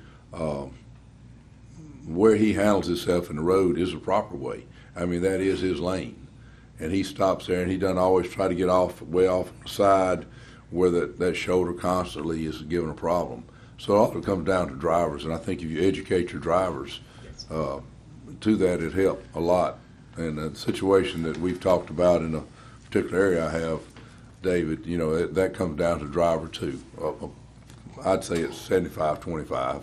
where he handles himself in the road is the proper way. I mean, that is his lane. And he stops there, and he doesn't always try to get way off on the side where that shoulder constantly is giving a problem. So it all comes down to drivers, and I think if you educate your drivers to that, it helps a lot. And the situation that we've talked about in a particular area I have, David, that comes down to driver too. I'd say it's 75-25,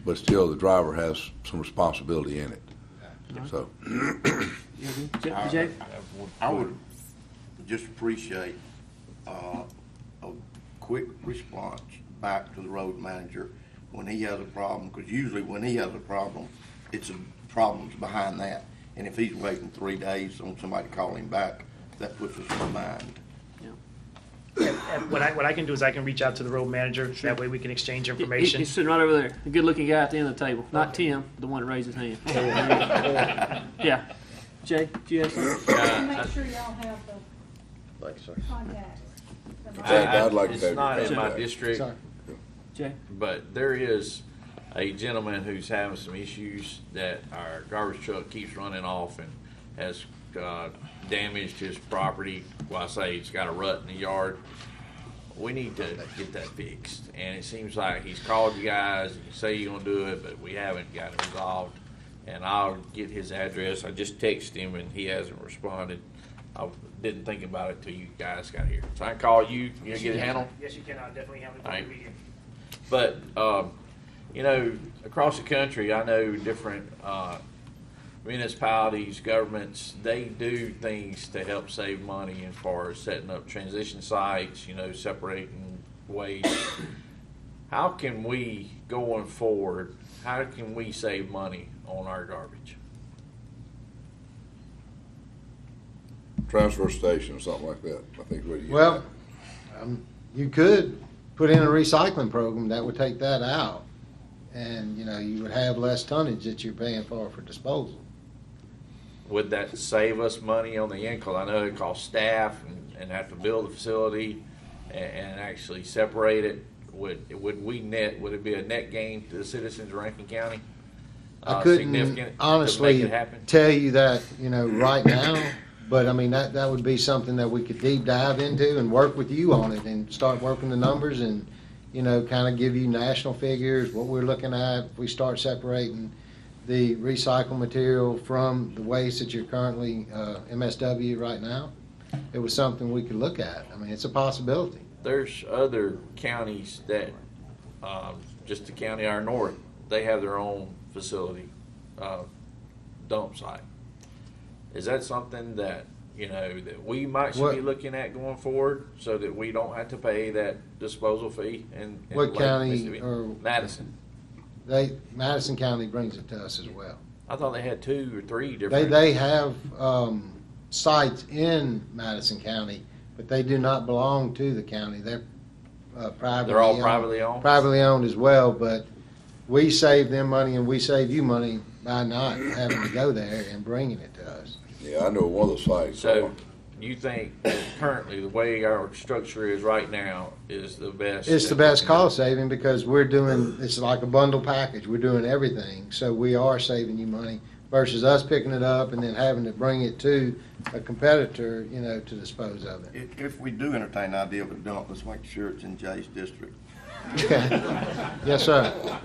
but still the driver has some responsibility in it. So, Jay? I would just appreciate a quick response back to the road manager when he has a problem, because usually when he has a problem, it's problems behind that. And if he's waiting 3 days on somebody to call him back, that puts us in mind. And what I can do is I can reach out to the road manager. That way we can exchange information. He's sitting right over there. The good-looking guy at the end of the table. Not Tim, the one that raised his hand. Yeah. Jay, do you have something? Make sure y'all have the contacts. I'd like to It's have not your in my feedback. district, Jay? but there is a gentleman who's having some issues that our garbage truck keeps running off and has damaged his property. Well, I say it's got a rut in the yard. We need to get that fixed. And it seems like he's called you guys and you say you're gonna do it, but we haven't got it resolved. And I'll get his address. I just texted him and he hasn't responded. I didn't think about it till you guys got here. So I can call you, you get it handled? Yes, you can. I'll definitely handle it. All right. Meeting. But, across the country, I know different municipalities, governments, they do things to help save money as far as setting up transition sites, separating waste. How can we, going forward, how can we save money on our garbage? Transfer station or something like that. I think what you Well, you could put in a recycling program that would take that out. And, you would have less tonnage that you're paying for disposal. Would that save us money on the end? Because I know it costs staff and have to build a facility and actually separate it. Would it be a net gain to the citizens of Rankin County? I couldn't Significant to honestly make it happen? tell you that, right now, but I mean, that would be something that we could deep dive into and work with you on it and start working the numbers and, kind of give you national figures, what we're looking at, if we start separating the recycled material from the waste that you're currently MSW right now. It was something we could look at. I mean, it's a possibility. There's other counties that, just the county our north, they have their own facility, dump site. Is that something that, that we should be looking at going forward so that we don't have to pay that disposal fee? What county or Madison. Madison County brings it to us as well. I thought they had 2 or 3 different. They have sites in Madison County, but they do not belong to the county. They're privately. They're all privately owned? Privately owned as well, but we save them money and we save you money by not having to go there and bringing it to us. Yeah, I know one of the sites. So you think that currently the way our structure is right now is the best? It's the best cost saving because it's like a bundle package. We're doing everything. So we are saving you money versus us picking it up and then having to bring it to a competitor, to dispose of it. If we do entertain the idea of a dump, let's make sure it's in Jay's district. Okay. Yes, sir.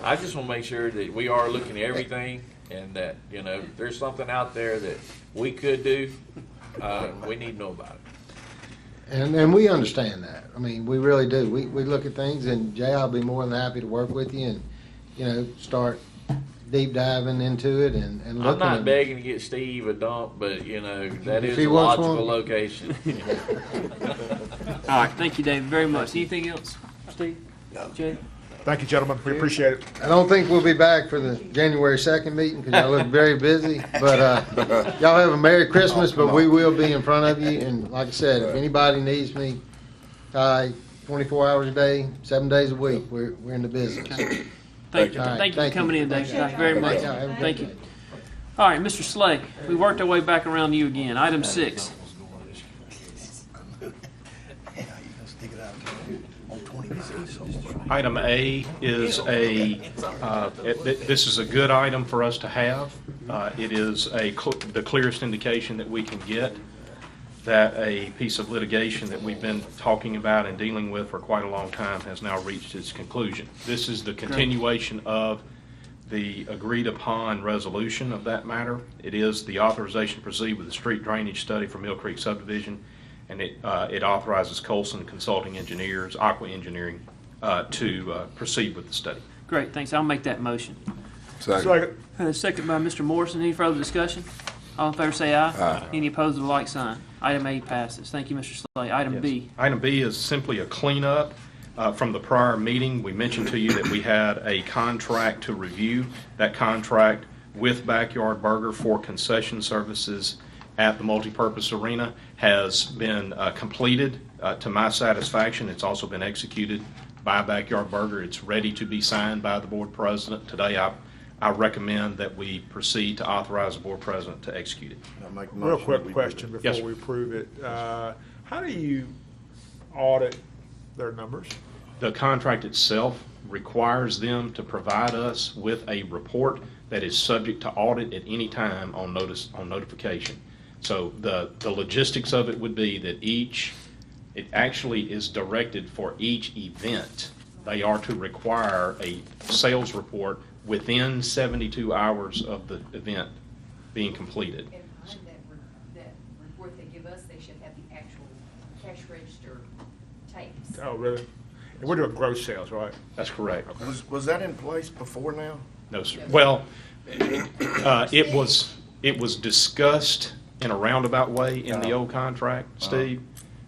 I just want to make sure that we are looking at everything and that, if there's something out there that we could do, we need to know about it. And we understand that. I mean, we really do. We look at things, and Jay, I'll be more than happy to work with you and, start deep diving into it and looking. I'm not begging to get Steve a dump, but, that is a wants logical one. location. All right, thank you, David, very much. Anything else, Steve? No. Jay? Thank you, gentlemen. We appreciate it. I don't think we'll be back for the January 2nd meeting because y'all look very busy. But y'all have a Merry Christmas, but we will be in front of you. And like I said, if anybody needs me, 24 hours a day, 7 days a week, we're in the business. Thank you. Thank you for coming in, Dave. Thank you very much. Thank you. All right, Mr. Slay, we worked our way back around to you again. Item 6. Item A is this is a good item for us to have. It is the clearest indication that we can get that a piece of litigation that we've been talking about and dealing with for quite a long time has now reached its conclusion. This is the continuation of the agreed upon resolution of that matter. It is the authorization to proceed with the street drainage study for Mill Creek subdivision, and it authorizes Colson Consulting Engineers, Aqua Engineering, to proceed with the study. Great, thanks. I'll make that motion. Second. Second by Mr. Morrison. Any further discussion? All in favor say aye. Aye. Any opposed with a like sign. Item A passes. Thank you, Mr. Slay. Item B. Item B is simply a cleanup from the prior meeting. We mentioned to you that we had a contract to review. That contract with Backyard Burger for concession services at the multipurpose arena has been completed to my satisfaction. It's also been executed by Backyard Burger. It's ready to be signed by the board president. Today I recommend that we proceed to authorize the board president to execute it. Real quick question before Yes, sir. we approve it. How do you audit their numbers? The contract itself requires them to provide us with a report that is subject to audit at any time on notification. So the logistics of it would be that it actually is directed for each event. They are to require a sales report within 72 hours of the event being completed. And behind that report they give us, they should have the actual cash register tapes. Oh, really? And we're doing gross sales, right? That's correct. Was that in place before now? No, sir. Well, it was discussed in a roundabout way in the old contract, Steve,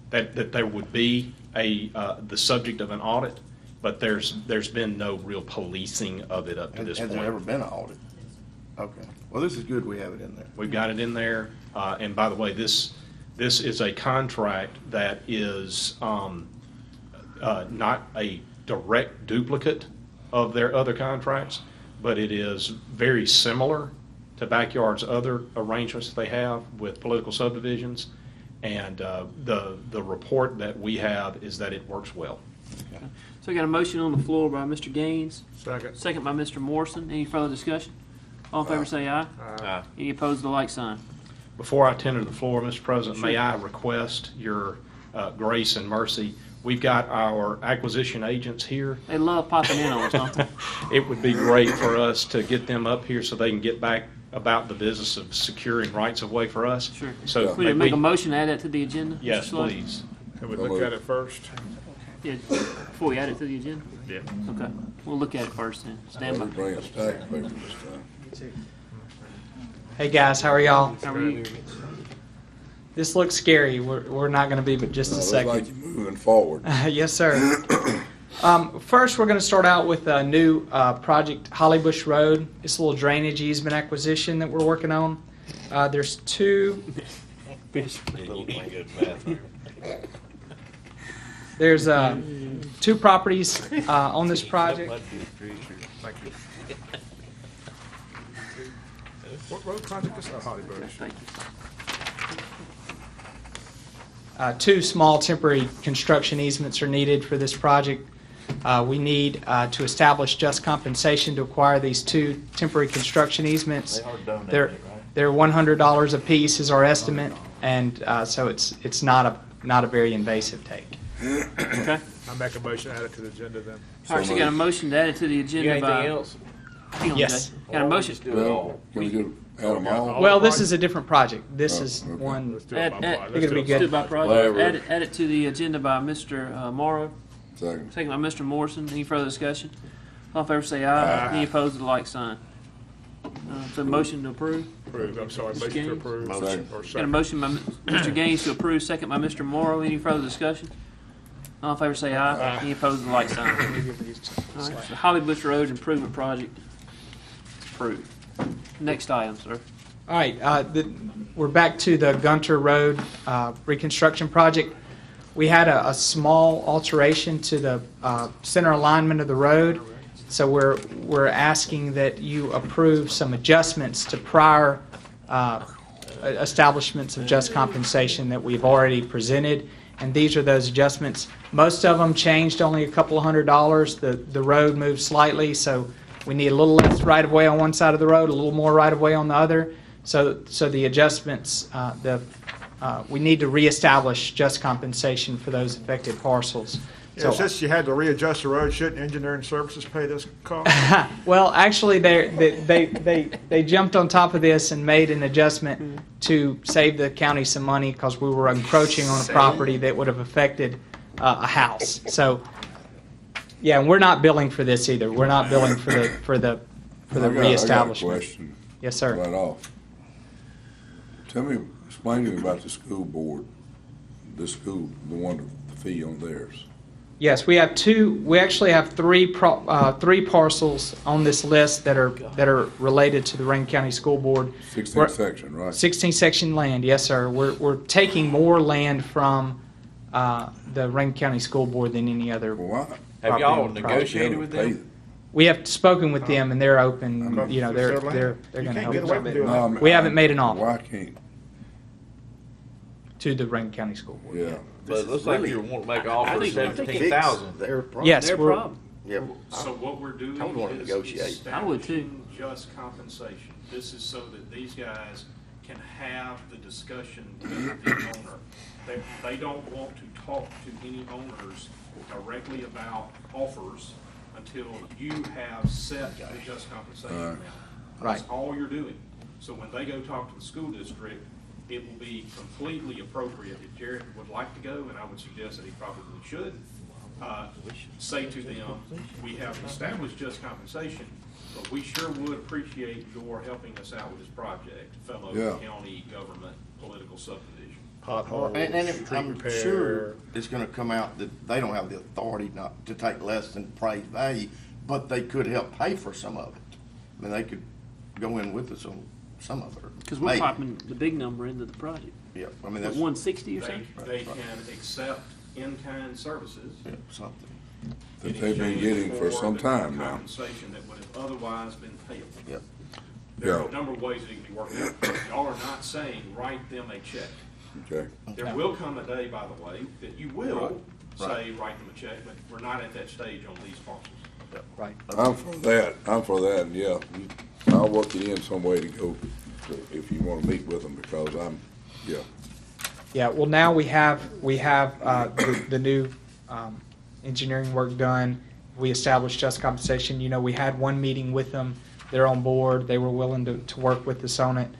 that there would be the subject of an audit, but there's been no real policing of it up to this point. Has there ever been an audit? Okay. Well, this is good we have it in there. We've got it in there, and by the way, this is a contract that is not a direct duplicate of their other contracts, but it is very similar to Backyard's other arrangements they have with political subdivisions, and the report that we have is that it works well. Okay. So we got a motion on the floor by Mr. Gaines. Second. Second by Mr. Morrison. Any further discussion? All in favor say aye. Aye. Any opposed, the like sign. Before I tender the floor, Mr. President, Sure. may I request your grace and mercy? We've got our acquisition agents here. They love popping in on us, don't they? It would be great for us to get them up here so they can get back about the business of securing rights of way for us. Sure. So We need to make a motion to add that to the agenda? Mr. Yes, Slay? please. Can we look at it first? Yeah, before we add it to the agenda? Yeah. Okay, we'll look at it first then. Stand We're by. bringing stack paper this time. Hey guys, how are y'all? How are you? This looks scary. We're not going to be but just a Looks second. like you're moving forward. Yes, sir. First, we're going to start out with a new project, Hollybush Road. It's a little drainage easement acquisition that we're working on. There's two. There's two properties on this project. Thank you. What road project is that? Hollybush. Thank you. Two small temporary construction easements are needed for this project. We need to establish just compensation to acquire these two temporary construction easements. They're $100 a piece is our estimate, and so it's not a very invasive take. Okay. I make a motion to add it to the agenda then. All right, so you got a motion to add it to the agenda You got by... anything else? Hang on, Yes. Jay. Got a motion. Well, can we do, add them all? Well, this is a different project. This is okay. one. Let's do it by Add- project. add- They're gonna be Let's do it good. Do it by project. Whatever. Add it to the agenda by Mr. Morrow. Second. Second by Mr. Morrison. Any further discussion? All in favor say aye. Aye. Any opposed, the like sign. So motion to approve. Approved, I'm sorry, Mr. motion to Gaines? approve. Motion. Or Got a second. motion by Mr. Gaines to approve, second by Mr. Morrow. Any further discussion? All in favor say aye. Any opposed, the like sign. All right, so Holly Bush Road Improvement Project is approved. Next item, sir. All right, we're back to the Gunter Road reconstruction project. We had a small alteration to the center alignment of the road, so we're asking that you approve some adjustments to prior establishments of just compensation that we've already presented, and these are those adjustments. Most of them changed only a couple of $100. The road moved slightly, so we need a little less right-of-way on one side of the road, a little more right-of-way on the other. So the adjustments, we need to reestablish just compensation for those affected parcels. Yeah, since you had to readjust the road, shouldn't engineering services pay this cost? Well, actually, they jumped on top of this and made an adjustment to save the county some money because we were encroaching on a property that would have affected a house. So, yeah, and we're not billing for this either. We're not billing for the reestablishment. I got a question. Yes, sir. Right off. Explain to me about the school board, the fee on theirs. Yes, we have two. We actually have three parcels on this list that are related to the Rankin County School Board. 16 section, right? 16 section land, yes, sir. We're taking more land from the Rankin County School Board than any other. Why? Have y'all negotiated with them? We have spoken with them, and they're open. You know, they're going to help us. We haven't made an offer. Why can't? To the Rankin County School Board. Yeah. But it looks like you want to make an offer of $17,000. Yes, Their problem. Yeah. So what we're doing I would want to is negotiate. I would too. establishing just compensation. This is so that these guys can have the discussion with the owner. They don't want to talk to any owners directly about offers until you have set the just compensation amount. That's all you're doing. So when they go talk to the school district, it will be completely appropriate if Jared would like to go, and I would suggest that he probably should, say to them, we have established just compensation, but we sure would appreciate your helping us out with this project, fellow county government political subdivision. Potholes, And if, street I'm repair. sure it's gonna come out that they don't have the authority not to take less than appraised value, but they could help pay for some of it. I mean, they could go in with us on some of it. Because we're popping the big number into the project. Yeah, I mean, that's. 160 or something? They can accept in-kind services. Yeah, something. That they've been getting for some time now. Compensation that would have otherwise been payable. Yep. There are a number of ways that it can be worked out. Y'all are not saying write them a check. Okay. There will come a day, by the way, that you will say write them a check, but we're not at that stage on these parcels. Right. I'm for that, and yeah, I'll work it in some way to go, if you want to meet with them, because Yeah, well, now we have the new engineering work done. We established just compensation. You know, we had one meeting with them. They're on board. They were willing to work with us on it.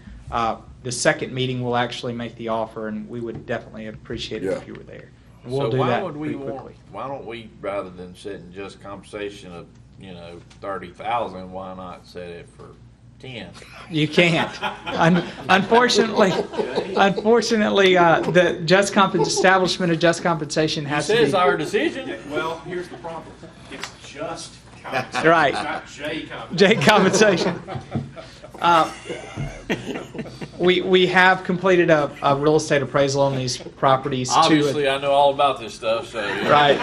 The second meeting will actually make the offer, and we would definitely appreciate it if you were there. And we'll do that pretty quickly. Why don't we, rather than setting just compensation of, 30,000, why not set it for 10? You can't. Unfortunately, the establishment of just compensation has to be. It's our decision. Yeah, well, here's the problem. It's just compensation. Right. It's not J compensation. J compensation. We have completed a real estate appraisal on these properties. Obviously, I know all about this stuff, so. Right.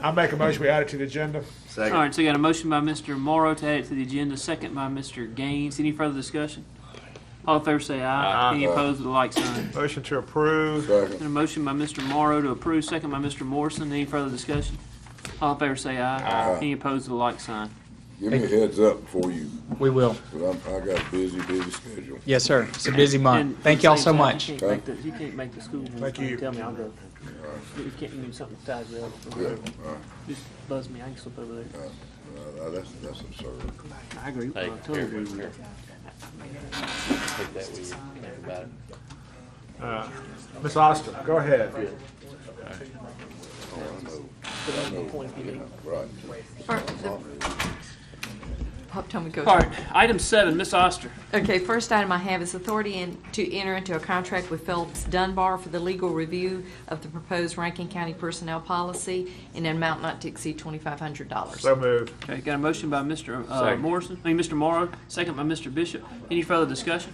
I'll make a motion, we add it to the agenda. All right, so you got a motion by Mr. Morrow to add it to the agenda, second by Mr. Gaines. Any further discussion? All in favor say aye. Any opposed with a like sign. Motion to approve. And a motion by Mr. Morrow to approve, second by Mr. Morrison. Any further discussion? All in favor say aye. Any opposed with a like sign. give me a heads up before you. We will. Because I got a busy schedule. Yes, sir. It's a busy month. Thank y'all so much. You can't make the school. Thank you. Tell me, I'll go. You can't do something ties you up. Just buzz me. I can slip over there. That's absurd. I agree. I totally agree with you. Take that with you. Think about it. Ms. Austin, go ahead. Bob told me to go. All right, item 7, Ms. Oster. Okay, first item I have is authority to enter into a contract with Phelps Dunbar for the legal review of the proposed Rankin County personnel policy in an amount not to exceed $2,500. So moved. Okay, got a motion by Mr. Second. Mr. Morrow, second by Mr. Bishop. Any further discussion?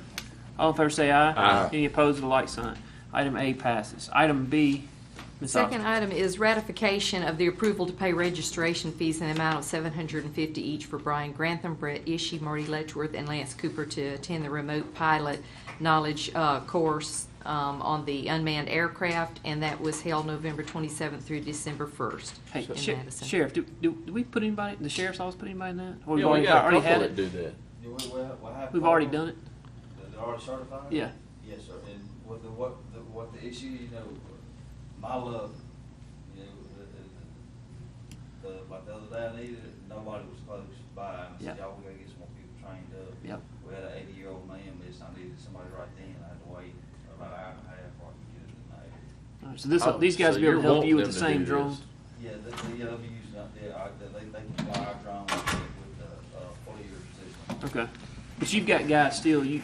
All in favor say aye. Aye. Any opposed with a like sign. Item A passes. Item B, Ms. Second Oster. item is ratification of the approval to pay registration fees in the amount of $750 each for Brian Grantham, Brett Ishii, Marty Letchworth, and Lance Cooper to attend the remote pilot knowledge course on the unmanned aircraft, and that was held November 27th through December 1st Hey, in Madison. Sheriff, do we put anybody, the sheriff's office put anybody in that? Or we've Yeah, we got a already couple had that it? do that. Yeah, we have We've already done it? They're already certified? Yeah. Yes, sir, and what the issue, you know, my luck, you know, like the other day I needed it, nobody was close by, and I said, Yep. y'all, we gotta get some more people trained up. Yep. We had an 80-year-old man miss, I needed somebody right then, I had to wait about an hour and a half before I could get it tonight. All right, so these guys So will be able to you're help you with wanting the them to same do drone? this. Yeah, they'll be using out there, they can fly our drones with the, 40-year system. Okay. But you've got guys still, do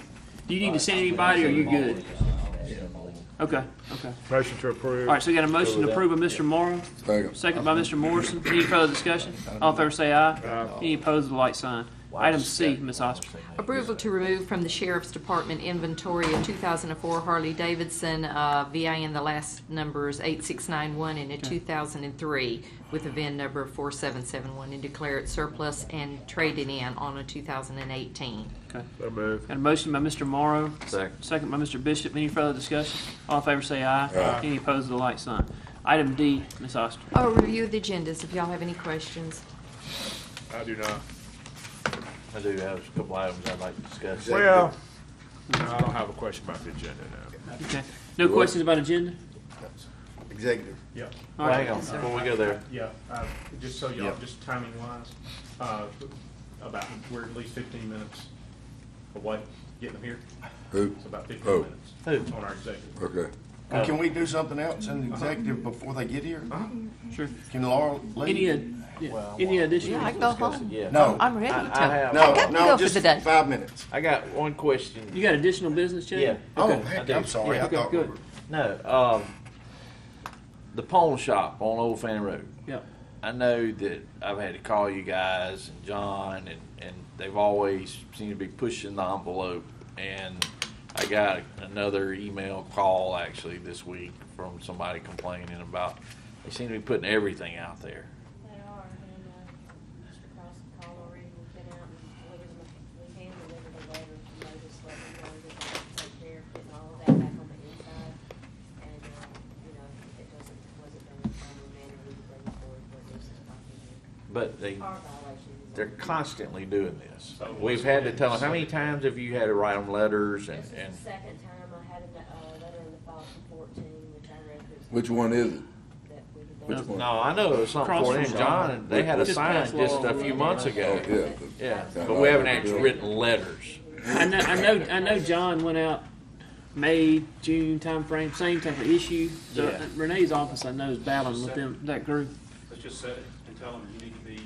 you need to send anybody or you good? Okay, okay. Motion to approve. All right, so we got a motion to approve by Mr. Morrow, Second. second by Mr. Morrison. Any further discussion? All in favor say aye. Any opposed with a like sign. Item C, Ms. Oster. Approval to remove from the Sheriff's Department inventory a 2004 Harley-Davidson VIN, the last number is 8691, and a 2003 with a VIN number of 4771, and declare it surplus and trade it in on a 2018. Okay. So moved. Got a motion by Mr. Morrow, Second. second by Mr. Bishop. Any further discussion? All in favor say aye. Aye. Any opposed with a like sign. Item D, Ms. Oster. Oh, review of the agendas, if y'all have any questions. I do not. I do have a couple items I'd like to discuss. Well, no, I don't have a question about the agenda now. Okay. No questions about agenda? Executive. Yeah. All right. Hang on, before we go there. Yeah, just so y'all, Yeah. just timing wise, about, we're at least 15 minutes away, getting them here. Who? It's about 15 Oh. minutes on our executive. Okay. Can we do something else in the executive before they get here? Sure. Can Laura leave? Any additional? Yeah, I can go home. Yeah. No. I'm ready to. I have- No, I got to no, go for just the day. 5 minutes. I got one question. You got additional business, Jay? Yeah. Oh, Okay. heck, I do. I'm sorry. Yeah, I thought we good. were. No, the pawn shop on Old Fanny Road. Yeah. I know that I've had to call you guys and John, and they've always seemed to be pushing the envelope. And I got another email call actually this week from somebody complaining about they seem to be putting everything out there. They are, and Mr. Cross called already, we've been out and delivered them, we hand delivered the letters, and they just let them know that they have to take care of getting all of that back on the inside. And, you know, if it wasn't done in a timely manner, we would bring it forward for this property. But they, Our violation is. they're constantly doing this. We've had to tell them, how many times have you had to write them letters and, This is the second time I had a letter in the file from 14, which I read. Which one is it? That we had Which done. one? No, I know it was something Cross for from them, John, and they had a Just sign passed just law. a few months ago. Oh, yeah. Yeah, but we haven't actually written letters. I know John went out May, June timeframe, same type of issue. So Yeah. Renee's office, I know, is battling with them, that group. Let's just set it and tell them you need to be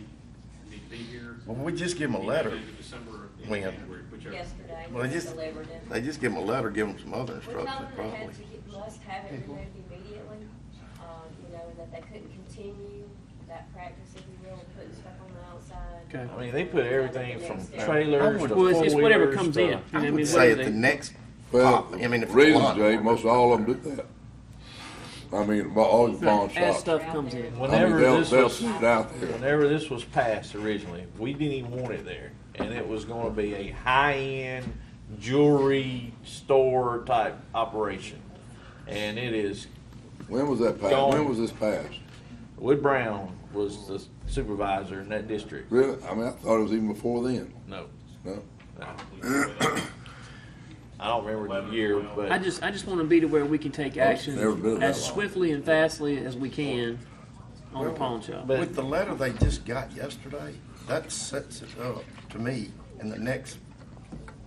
here. Well, we just give them a letter. Either December or When? January, whichever. Yesterday, Well, they we just, delivered it. they just give them a letter, give them some other We told instructions them they had probably. must have it removed immediately, you know, and that they couldn't continue that practice, if you will, of putting stuff on the outside. Okay. I mean, they put everything from Next day. trailers to Well, it's whatever four-wheelers comes to- in. You know what I I mean? would say Whatever at the they- next Well, pop, I mean, if it's a reason, lot. Jay, most all of them do that. I mean, about all your pawn As shops. stuff comes in. I mean, Whenever they'll this sit was, it out there. whenever this was passed originally, we didn't even want it there. And it was gonna be a high-end jewelry store type operation. And it is, When was that passed? Gone. When was this passed? Wood Brown was the supervisor in that district. Really? I mean, I thought it was even before then. No, No? no. I don't remember the year, but. I just want to be to where we can take action never been that as long. swiftly and fastly as we can on the pawn shop. But- With the letter they just got yesterday, that sets it up to me in the next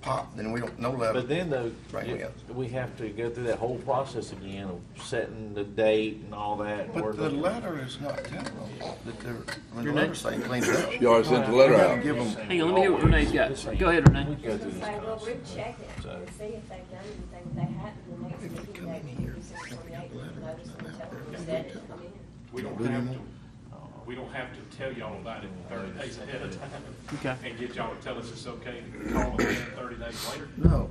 pop, then we don't, no letter. But then though, Right, yeah. we have to go through that whole process again of setting the date and all that. But the letter is not general, that they're, I mean, the letter's saying clean it up. You already sent the letter out. Give them. Hang on, let me hear what Renee's got. Go ahead, Renee. Go through this Say, well, process. we'd check it and see if they've done anything. If they hadn't, the next meeting, they would use the 28th notice and tell them to set it and come in. We don't have to, we don't have to tell y'all about it 30 days ahead of time. Okay. And get y'all to tell us it's okay to call it in 30 days later. No.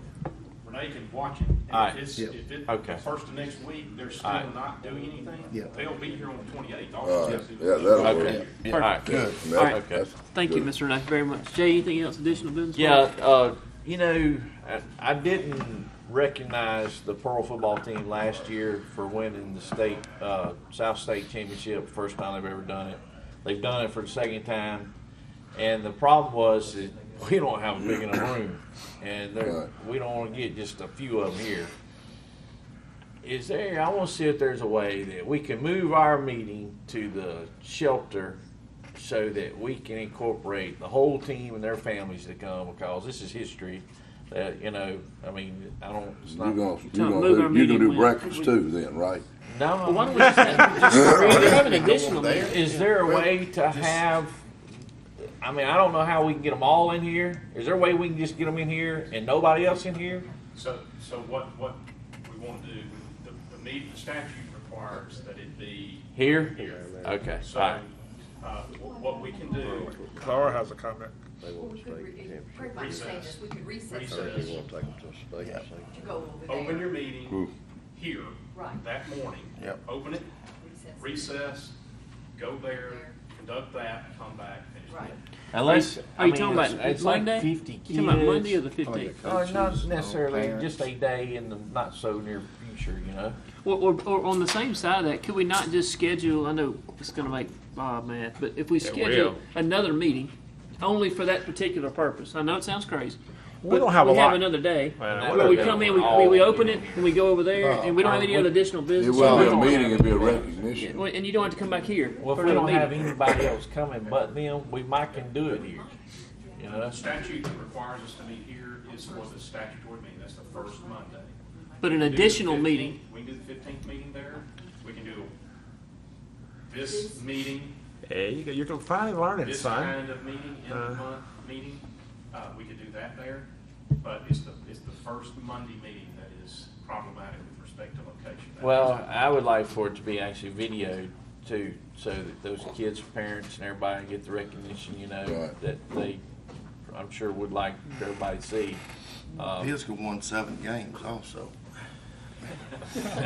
Renee can watch it. All And right. if Yep. it's, Okay. the first of next week, they're still All right. not doing anything, Yeah. they'll be here on the 28th. All we have to do Yeah, is- that'll work. Okay. Yeah, all right. Good. All right. Okay. Thank you, Mr. Renee, very much. Jay, anything else additional business? Yeah, you know, I didn't recognize the Pearl football team last year for winning the state, South State Championship, first time they've ever done it. They've done it for the second time, and the problem was that we don't have a big enough room, and we don't want to get just a few of them here. Is there, I want to see if there's a way that we can move our meeting to the shelter so that we can incorporate the whole team and their families to come, because this is history. That, you know, I mean, I don't, it's You're not. gonna do breakfast too then, right? No. Well, why don't we just have an additional meeting? Is there a way to have, I mean, I don't know how we can get them all in here. Is there a way we can just get them in here and nobody else in here? So what we want to do, the statute requires that it be Here? here. Okay, So, all right. what we can do, Clara has a comment. We could recess. recess, To go over there. open your meeting here Right. that morning. Yep. Open it, recess, go there, conduct that, come back, finish the Right. meeting. Unless, Are you I mean, talking about it's like Monday? 50 kids. You talking about Monday or the 15th? Not necessarily, just a day in the not so near future, you know? Or on the same side of that, could we not just schedule, I know it's gonna make Bob mad, but if we schedule another meeting only for that particular purpose, I know it sounds crazy. We don't have a We have lot. another day, Well, where we come in, we open it, and we go over there, and we don't have any other additional It business. wouldn't be a meeting, it'd be a recognition. Well, and you don't have to come back here Well, for if we another don't have meeting. anybody else coming but them, we might can do it here, you know? The statute that requires us to meet here is for the statutory meeting, that's the first Monday. But an We can do the additional 15th meeting, We can do the 15th meeting there, we can do this meeting, Hey, you're finally learning, this son. kind of meeting, end of month meeting, we could do that there. But it's the first Monday meeting that is problematic with respect to location. That Well, is- I would like for it to be actually videoed too, so that those kids, parents, and everybody get the recognition, you know, Right. that they, I'm sure would like everybody to see. Pisgah won 7 games also.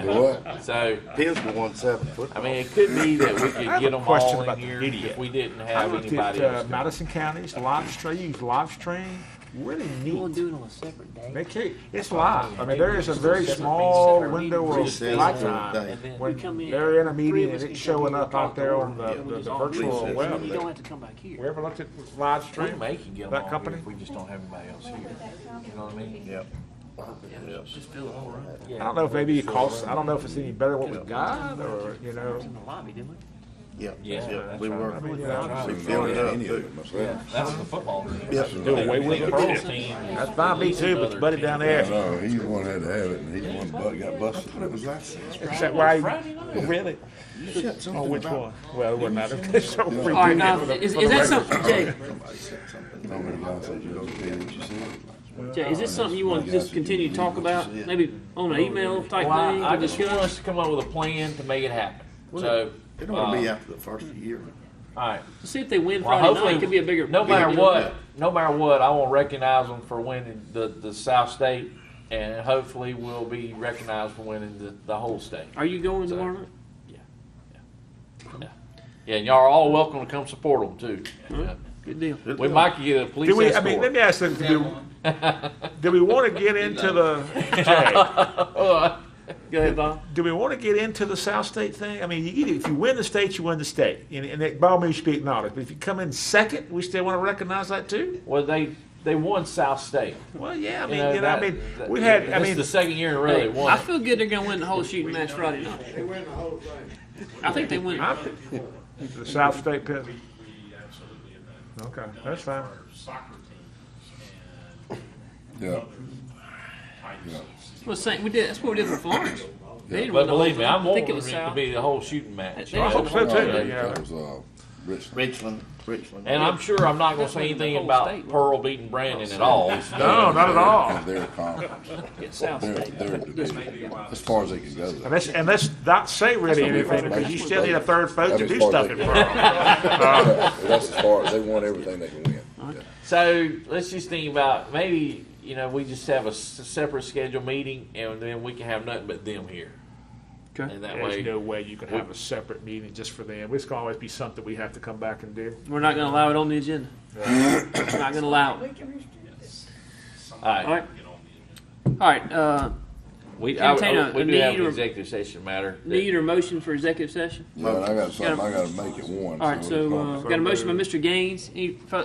What? So, Pisgah won 7 I football. mean, it could be that we could I have get a them question all in about the here video. if we didn't I have looked anybody at else. come. Madison County's live stream, really you wanna neat. do it on a separate day? They can't, it's live. I mean, there is a very small window of Recess light for the time day. when We come in, they're in a three meeting of and us it's can come showing here up and out there on talk the over it. virtual Recess. web. You don't have to come back here. We ever looked at live We stream? may can get them That all company? here if we just don't have anybody else here. You know what I mean? Yep. Just fill it all right. I don't know if maybe it costs, I don't know if it's any better than what we got, or, you know. In the lobby, didn't we? Yep. Yeah, Yep, that's we right. were. I mean, you know, We filled it up. Any of it myself. That's the football team. Yep. do away with the pro. That's fine, me too, but buddy down there. No, he's the one that had to have it, and he's the one that got busted. It was last season. Is that why? Really? You said something Oh, which about- one? Well, it wouldn't matter. So All right, now, is that something, Jay, Somebody said something. I remember y'all said you don't tell what you said. Jay, is this something you want to just continue to talk about? Maybe on an email type Well, thing I to just want discuss? us to come up with a plan to make it happen. So, It ought to be after the first of the year. all right. To see if they win Well, Friday hopefully, night, it could be a bigger. no matter bigger deal. what, I want to recognize them for winning the South State, and hopefully we'll be recognized for winning the whole state. Are you going So- tomorrow night? Yeah, and y'all are all welcome to come support them too. Yeah. Good deal. We might get a police Do we, I escort. mean, let me ask you, do we want to get into the, Jay, Go ahead, Bob. do we want to get into the South State thing? I mean, if you win the state, you win the state. And that by all means should be acknowledged. But if you come in second, we still want to recognize that too? Well, they won South State. Well, yeah, I mean, That- we've had, I this is mean, the second year in a row they Hey, won. I feel good they're going to win the whole shooting match Friday night. They win the whole thing. I think they win. the South State Pit. We absolutely have done. Okay, Done that's it fine. for our soccer teams, and Yeah. other types Yeah. of. Well, same, we did, that's what we did for Florence. They didn't But run the whole believe me, thing. I'm I think wanting it was it to south. be the whole shooting match. They- I hope so, too. That was, Richland. Richland. And I'm sure I'm not gonna say anything about Pearl beating Brandon at all. No, not at all. They're conference. Get South State. As far as they can go. And let's not say really anything, because you still need a third vote to That's as do far stuff as in they Pearl. can. That's as far as they want everything they can win. Yeah. So let's just think about maybe, we just have a separate scheduled meeting and then we can have nothing but them here. Okay. And that There's way, no way you can have a separate meeting just for them. It's gonna always be something we have to come back and do. We're not gonna allow it on the agenda. We're not gonna allow it. We can restrict it. all right. All right. All right, We Entertain do a have an need or- executive session matter. need or motion for executive session? Yeah, and I got something, I gotta make it one. All right, it's so, not- got a motion by Mr. Gaines.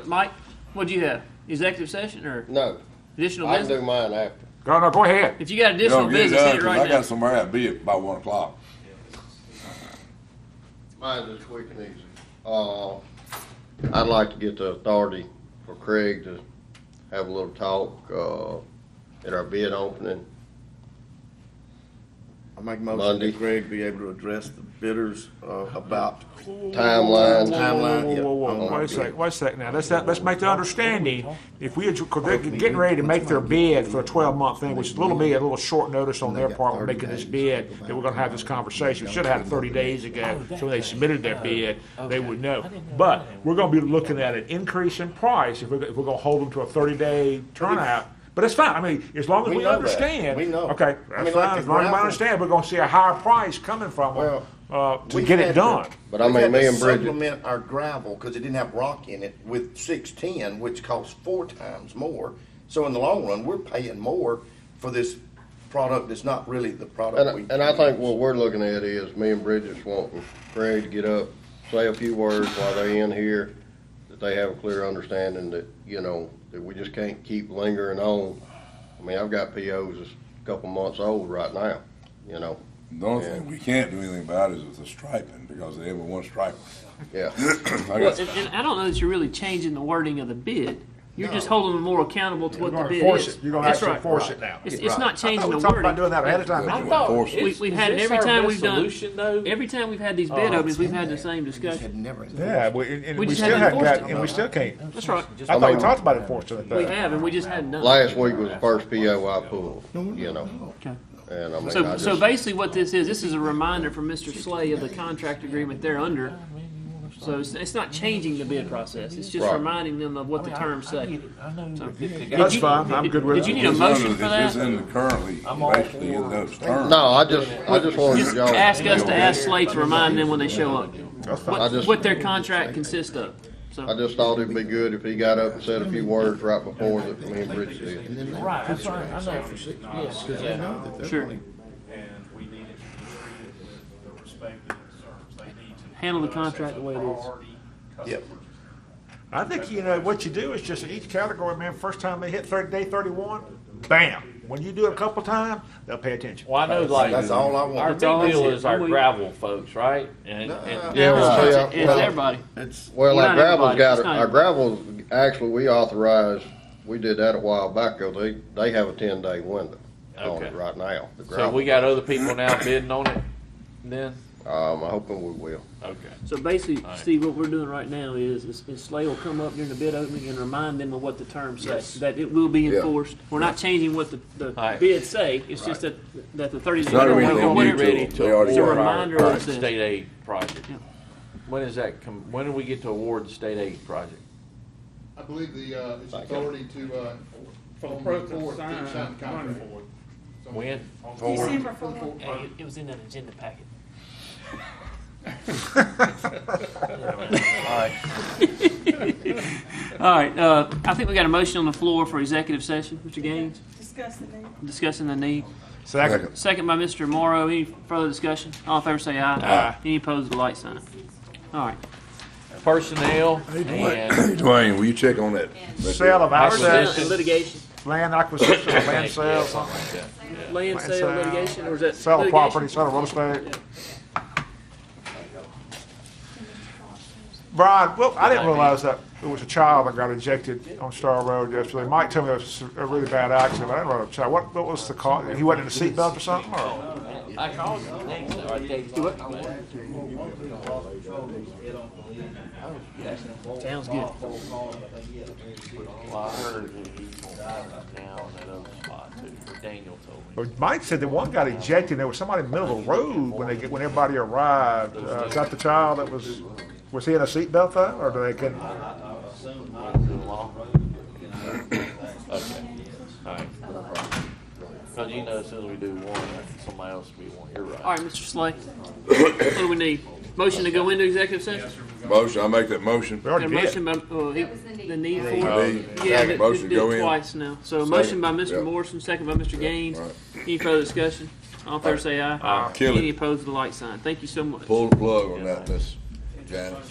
Mike, what'd you have? Executive session or No, additional I can business? do mine after. Go ahead. If you got You additional don't get it business, done, hit it 'cause right I now. got somewhere at be at by 1 o'clock. Mine's is quick and easy. I'd like to get the authority for Craig to have a little talk, at our bid opening. I make a motion Monday. that Greg be able to address the bidders, about Timeline. timeline. yeah, on our bid. Wait a second now. Let's make the understanding, if because they're getting ready to make their bid for a 12-month thing, which is a little short notice on their part when making this bid, that we're gonna have this conversation. We should have had it 30 days ago, so when they submitted their bid, they would know. But we're gonna be looking at an increase in price if we're gonna hold them to a 30-day turnout. But it's fine. I mean, as long as We we know that. understand. We know. Okay, I that's mean, fine. like As the long as we gravel- understand, we're gonna see a higher price coming from them, to We get had it to- done. But I we mean, had me to and Bridget, supplement our gravel, because it didn't have rock in it, with 610, which costs 4 times more. So in the long run, we're paying more for this product that's not really the product we. and I think what we're looking at is, me and Bridget's wanting Craig to get up, say a few words while they're in here, that they have a clear understanding that, that we just can't keep lingering on. I mean, I've got POs that's a couple months old right now, The only thing we can't do anything about is with the striping, because they have one striper. Yeah. I Well, got, and I don't know that you're really changing the wording of the bid. You're just holding them more accountable to You're what the gonna bid force is. it. You're gonna That's actually right. force it now. It's not I changing thought the we talked about wording. doing that ahead of time. I thought, force it. We've had it is every this our time best we've done. solution, though? Every time we've had these bid openings, we've had the same discussion. Yeah, and We we just still haven't haven't got, enforced it. and we still can't. That's right. I thought we talked about enforcing it. We have, and we just hadn't done it. Last week was the first PO I pulled, Okay. and I mean, So, I so just, basically what this is a reminder from Mr. Slay of the contract agreement they're under. So it's not changing the bid process, it's just Right. reminding them of what the terms say. So, That's fine. I'm good with Did you it. need a motion for It's that? in the currently, basically, in those terms. no, I just wanted Just y'all. ask us to ask Slay to remind them when they show up, That's fine. I just- what their contract consists of. I So, just thought it'd be good if he got up and said a few words right before that me and Bridget did. Right, that's right, I know, yes, because sure, And we need it to be treated with the respect that it deserves. They need to. Handle the view us as contract a the way it is. priority Yep. customer. I think, what you do is just in each category, man, first time they hit day 31, bam. When you do it a couple times, they'll pay attention. Well, I know, like, That's all I want. our big deal is our gravel folks, right? And Yeah, well, it's well, everybody. It's, Well, Well, our not gravel's everybody. got, It's not our everybody. gravel's, actually, we authorized, we did that a while back ago. They have a 10-day window on Okay. it right now. the so gravel. we got other people now bidding on it then? I'm hoping we will. Okay. So basically, All right. Steve, what we're doing right now is Slay will come up during the bid opening and remind them of what the terms say, that it will be Yeah. enforced. We're not changing what the Right. bids say, it's just that the 30 days. It's not anything When we're mutual. ready They to already It's a award got it. reminder our of this. state aid project. Yeah. When is that when do we get to award the state aid project? I believe it's authority to, For the on president the board to to sign sign the contract. When? December 4th. It was in that agenda packet. All right, I think we got a motion on the floor for executive session. Mr. Gaines, Discuss the need. discussing the need. Second. Second by Mr. Morrow. Any further discussion? All in favor say aye. Aye. Any opposed, the light sign. All right. Personnel and Dwayne, will you check on that? Sale of Personnel assets, and litigation. land acquisition, or land sale, something. Land sale, sale, litigation, or is that Sell of litigation? property, sell of real estate. Brian, well, I didn't realize that there was a child that got ejected on Star Road yesterday. Mike told me it was a really bad accident, but I didn't know the child. What was the cause? He wasn't in a seatbelt or something? Or? I called him. Sounds good. Well, I heard that he's going to have down that other spot too. Daniel told me. Well, Mike said that one got ejected. There was somebody in the middle of the road when everybody arrived. Is that the child that was he in a seatbelt though, or do they get? Okay. All right. Because you know, as soon as we do one, somebody else will be one. You're right. All right, Mr. Slay. What do we need? Motion to go into executive session? Motion, I make that motion. Got a motion by, the need for it? Yeah, Second motion we to go did it in. twice now. So a Second. motion by Mr. Yep. Morrison, second by Mr. Gaines. Right. Any further discussion? All in favor say aye. Kill it. Any opposed, the light sign. Thank you so much. Pull the plug on that, Miss Janice.